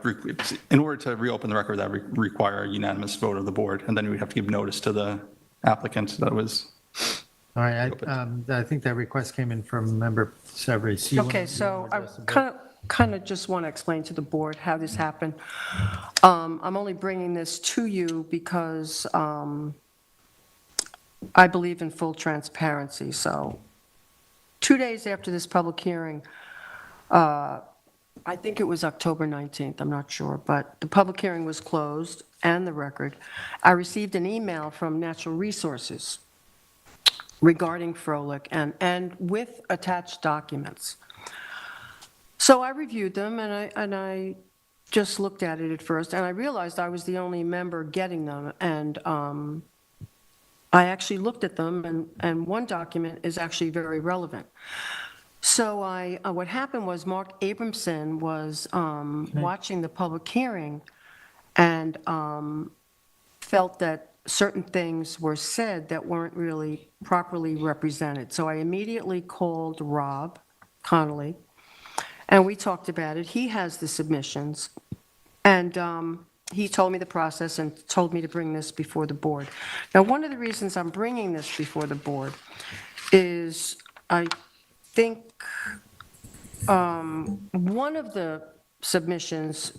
in order to reopen the record, that would require a unanimous vote of the board, and then we'd have to give notice to the applicant that was, all right, I think that request came in from Member Severus. You wanna- Okay, you so wanna I address the board? kind of just want to explain to the board how this happened. I'm only bringing this to you because I believe in full transparency. So 2 days after this public hearing, I think it was October 19th, I'm not sure, but the public hearing was closed and the record. I received an email from Natural Resources regarding Frolic and with attached documents. So I reviewed them, and I just looked at it at first, and I realized I was the only member getting them, and I actually looked at them, and one document is actually very relevant. So what happened was Mark Abramson was watching the public hearing and felt that certain things were said that weren't really properly represented. So I immediately called Rob Connolly, and we talked about it. He has the submissions, and he told me the process and told me to bring this before the board. Now, one of the reasons I'm bringing this before the board is I think one of the submissions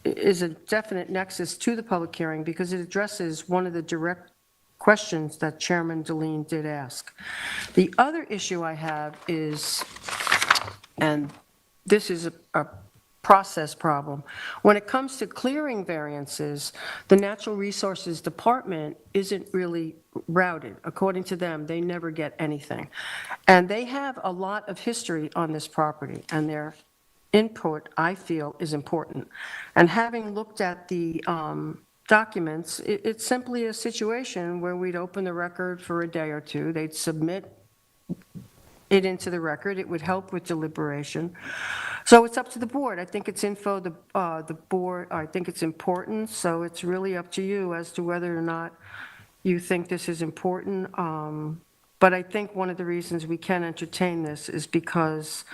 is a definite nexus to the public hearing because it addresses one of the direct questions that Chairman Deline did ask. The other issue I have is, and this is a process problem, when it comes to clearing variances, the Natural Resources Department isn't really routed. According to them, they never get anything. And they have a lot of history on this property, and their input, I feel, is important. And having looked at the documents, it's simply a situation where we'd open the record for a day or two, they'd submit it into the record. It would help with deliberation. So it's up to the board. I think it's info, the board, I think it's important, so it's really up to you as to whether or not you think this is important. But I think one of the reasons we can entertain this is because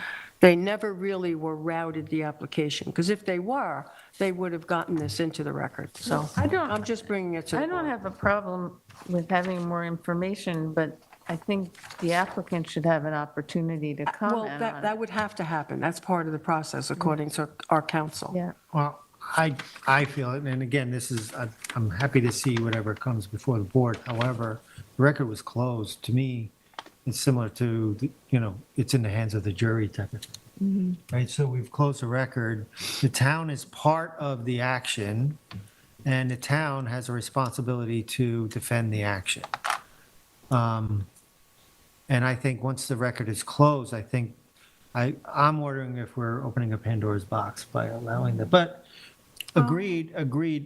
they never really were routed the application, because if they were, they would have gotten this into the record. So I'm just bringing it to the I don't board. have a problem with having more information, but I think the applicant should have an opportunity to Well, comment on that it. would have to happen. That's part of the process, according to our counsel. Yeah. Well, I feel, and again, this is, I'm happy to see whatever comes before the board. However, the record was closed. To me, it's similar to, it's in the hands of the jury type of thing. Right, so we've closed the record. The town is part of the action, and the town has a responsibility to defend the action. And I think once the record is closed, I think, I'm wondering if we're opening a Pandora's box by allowing that. But agreed,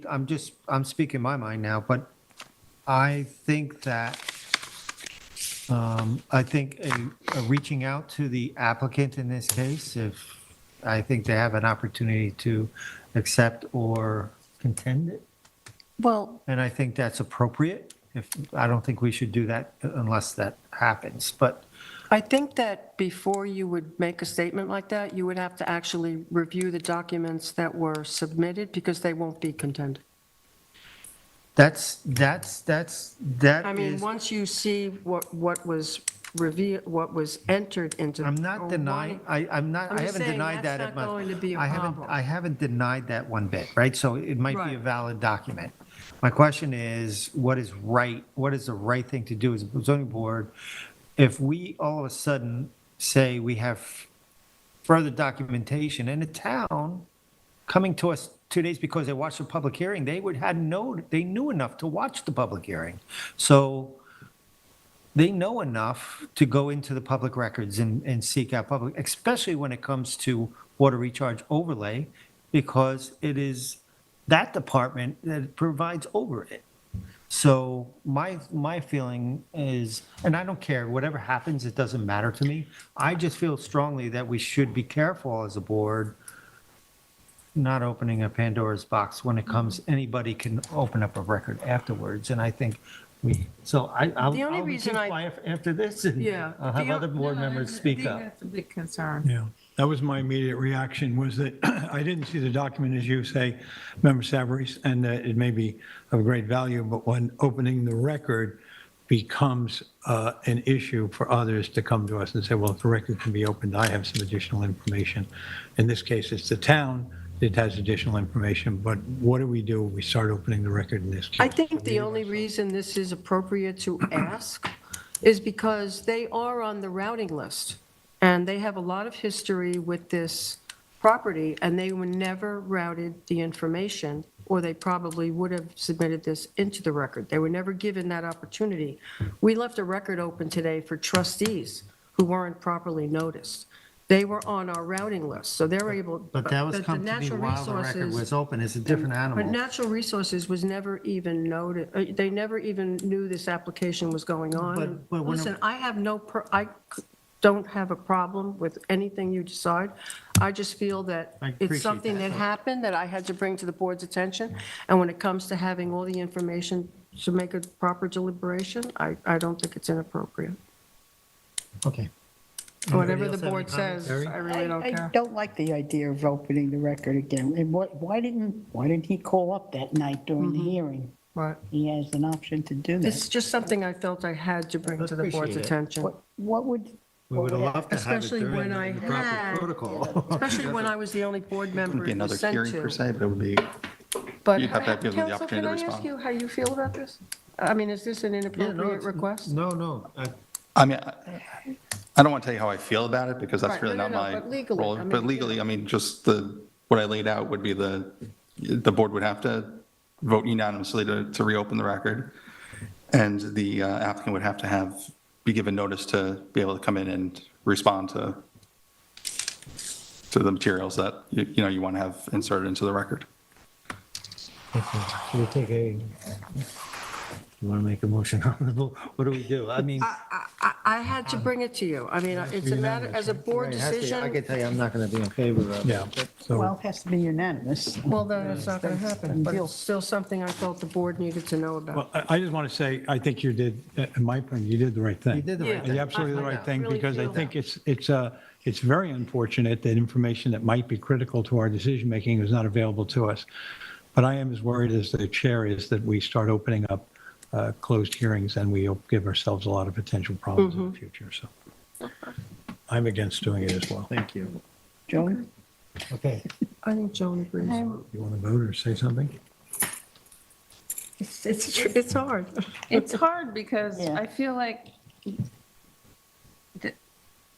I'm speaking my mind now, but I think that, a reaching out to the applicant in this case, if I think they have an opportunity to accept or contend it, Well, and I think that's appropriate. I don't think we should do that unless that happens, but I think that before you would make a statement like that, you would have to actually review the documents that were submitted, because they won't be contended. that I mean, is, once you see what was revealed, what was entered into. I'm not denying, I'm not, I'm I just haven't saying denied that. that's not going to be a I problem. haven't denied that one bit, right? So it might be a Right. valid document. My question is, what is right? What is the right thing to do as a zoning board? If we all of a sudden say we have further documentation and the town coming to us 2 days because they watched the public hearing, they knew enough to watch the public hearing. So they know enough to go into the public records and seek out public, especially when it comes to water recharge overlay, because it is that department that provides over it. So my feeling is, and I don't care, whatever happens, it doesn't matter to me. I just feel strongly that we should be careful as a board, not opening a Pandora's box when it comes, anybody can open up a record afterwards. And I think I'll The only be reason quiet after this, and Yeah. I'll have other board members speak up. That's a big concern. Yeah, that was my immediate reaction, was that I didn't see the document, as you say, Member Savarese, and that it may be of great value, but when opening the record becomes an issue for others to come to us and say, well, if the record can be opened, I have some additional information. In this case, it's the town that has additional information, but what do? We start opening the record in this case. I think the only reason this is appropriate to ask is because they are on the routing list, and they have a lot of history with this property, and they were never routed the information, or they probably would have submitted this into the record. They were never given that opportunity. We left a record open today for trustees who weren't properly noticed. They were on our routing list, so they're able. But that was the come to me natural while the record resources- was open. It's a different But animal. Natural Resources was never even noted, they never even knew this application was going on. But when- Listen, I don't have a problem with anything you decide. I just feel that I it's appreciate something that. that happened that I had to bring to the board's attention. And when it comes to having all the information to make a proper deliberation, I don't think it's inappropriate. Okay. Whatever Anybody the else have board any comments? says, I really don't I care. don't like the idea of opening the record again. And why didn't he call up that night during the hearing? But He has an option to do it's that. just something I felt I had to bring to the board's Appreciate it. attention. What would, We would have loved to have it Especially during when I the proper had- protocol. Especially when I was the only board member Wouldn't be it was another sent hearing per to. se, but it would be, But, You'd have to give them the Counsel, opportunity to can I ask respond. you how you feel about this? I mean, is this an Yeah, no, inappropriate it's- request? No. I mean, I don't want to tell you how I feel about it, because that's Right, really no, not no, my but legally, role. I mean, But legally, I mean, just what I laid out would be the board would have to vote unanimously to reopen the record, and the applicant would have to be given notice to be able to come in and respond to the materials that, you want to have inserted into the record. Should we take a You want to make a motion on the vote? What do we do? I mean. I had to bring it to you. I mean, it's a matter, as a board Right, it has to be- I decision, can tell you, I'm not going to be in favor of it. Yeah, Well, so, it has to be unanimous. well, then it's not going to happen, but Deal. it's still something I felt the board needed to know about. well, I just want to say, I think you did, in my opinion, you did the right thing. You did the right Yeah. thing. You absolutely the right thing, Really because I feel think it's very unfortunate that information that might be critical to our decision-making is not available to us. But I am as worried as the chair is that we start opening up closed hearings and we give ourselves a lot of potential problems in the future, so. I'm against doing it as well. Thank you. Joan? Okay. I think Joan agrees. You want to vote or say something? It's hard. It's hard because Yeah. I feel like,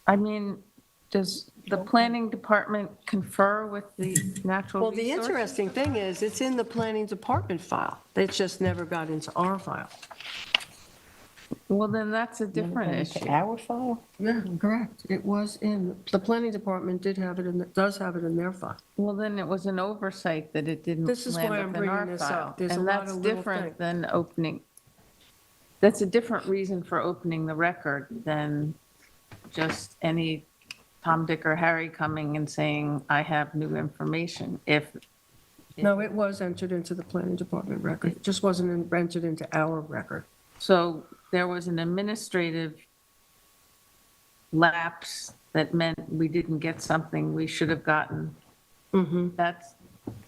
I mean, does the planning department confer with the natural Well, resources? the interesting thing is, it's in the planning department file. It just never got into our file. Well, then that's a different issue. Our file? Yeah, correct. It was in, the planning department does have it in their file. Well, then it was an oversight that it didn't This is why I'm land within bringing our this file. up. There's a And lot that's of little different things. than opening, that's a different reason for opening the record than just any Tom, Dick, or Harry coming and saying, I have new information. No, it was entered into the planning department record. It just wasn't entered into our record. So there was an administrative lapse that meant we didn't get something we should have gotten. Mm-hmm,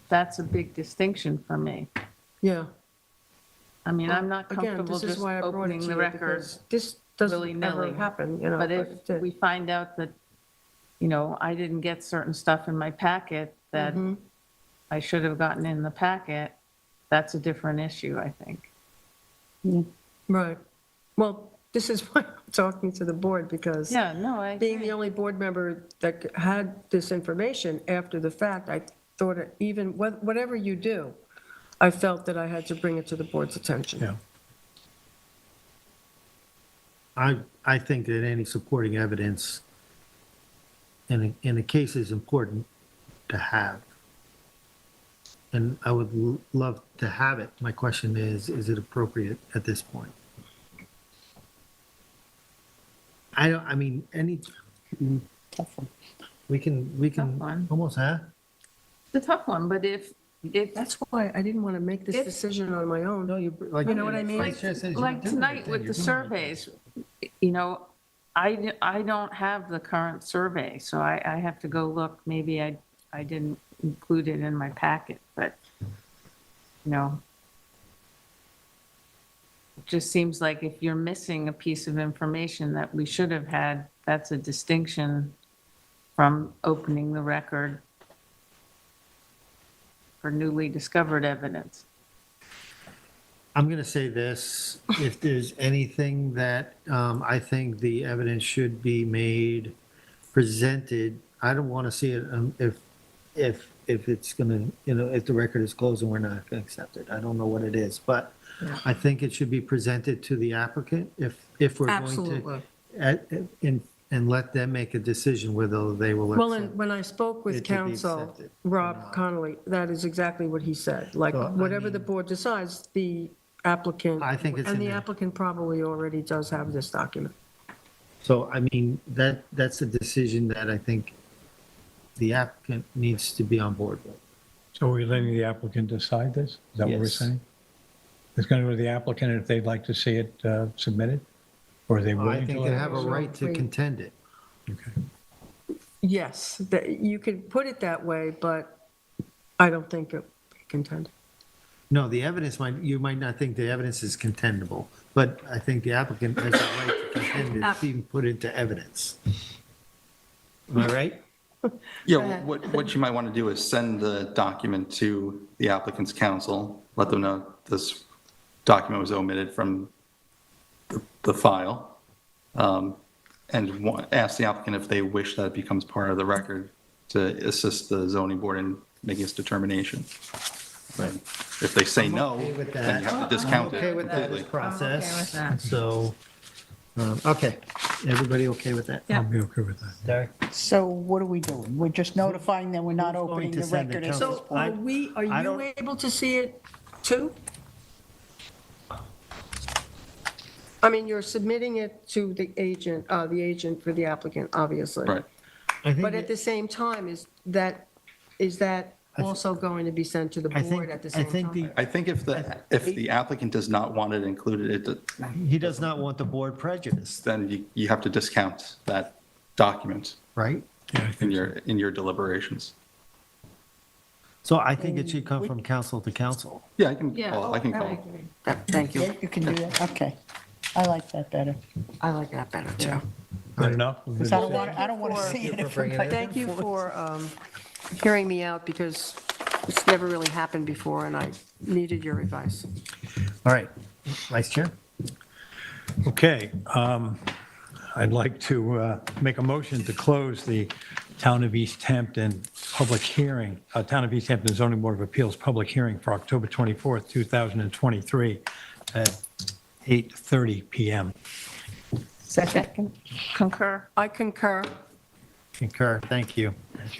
That's a big distinction for me. yeah. I mean, I'm not Again, comfortable this is just why I brought it opening to the you, record. because this doesn't ever willy-nilly. happen, you know. But it if did. we find out that, I didn't get certain stuff in my packet that Mhm. I should have gotten in the packet, that's a different issue, I think. Right. Well, this is why I'm talking to the board, because Yeah, no, I being the agree. only board member that had this information after the fact, I thought even, whatever you do, I felt that I had to bring it to the board's attention. Yeah. I think that any supporting evidence in a case is important to have. And I would love to have it. My question is it appropriate at this point? I mean, Tough one. we Tough can one. almost, It's a tough one, but if, That's why I didn't want to make this If- decision on my own. No, you, like. You know what I mean? Vice Chair says you're like doing tonight right then, with you're the doing right then. surveys, I don't have the current survey, so I have to go look. Maybe I didn't include it in my packet, but, it just seems like if you're missing a piece of information that we should have had, that's a distinction from opening the record for newly discovered evidence. I'm going to say this, if there's anything that I think the evidence should be made, presented, I don't want to see it if it's going to, if the record is closed and we're not going to accept it. I don't know what it is, but I think it should be presented to the applicant if we're going Absolutely. to, and let them make a decision whether they will Well, accept. and when I spoke it with to be counsel, accepted or Rob not. Connolly, that is exactly what he said. Like, So, I whatever the mean- board decides, the applicant. I think it's And in the there. applicant probably already does have this document. So, I mean, that's a decision that I think the applicant needs to be on board with. So are we letting the applicant decide this? Is that what we're Yes. saying? It's going to go to the applicant if they'd like to see it submitted? Or are they I willing to? think let they it have a go? right to contend it. Okay. Yes, you could put it that way, but I don't think it contended. No, the evidence you might not think the evidence is contendable, but I think the applicant has a right to contend it, being put into evidence. Am I right? Yeah, what you might want to do is send the document to the applicant's counsel, let them know this document was omitted from the file, and ask the applicant if they wish that it becomes part of the record to assist the zoning board in making its determination. Right. If they say no, okay with then you that. have to discount Okay it with that completely. process. I'm okay with that. So, okay, everybody okay with that? I'll be okay with that. Derek? So what are we doing? We're just notifying them we're not Who's going opening to the send it, record at Counsel? this So point? are I you don't- able to see it too? I mean, you're submitting it to the agent for the applicant, obviously. Right. I think But at the same time, is that also going to be sent to the I think- board at the I same think time? I think if the applicant does not want it included, he does not want the board prejudiced, then you have to discount that document right? in your deliberations. So I think it should come from council to council. Yeah, I can Yeah. call, I can call. Thank you. Yeah, you can do that, okay. I like that better. I like that better, too. Good enough? Because I don't want to see it. if everybody- Thank you for hearing me out, because it's never really happened before, and I needed your advice. All right, Vice Chair? Okay, I'd like to make a motion to close the Town of East Hampton public hearing, Town of East Hampton Zoning Board of Appeals public hearing for October 24th, 2023 at 8:30 PM. Second. Second, concur. I concur. Concur, thank you. Thank you.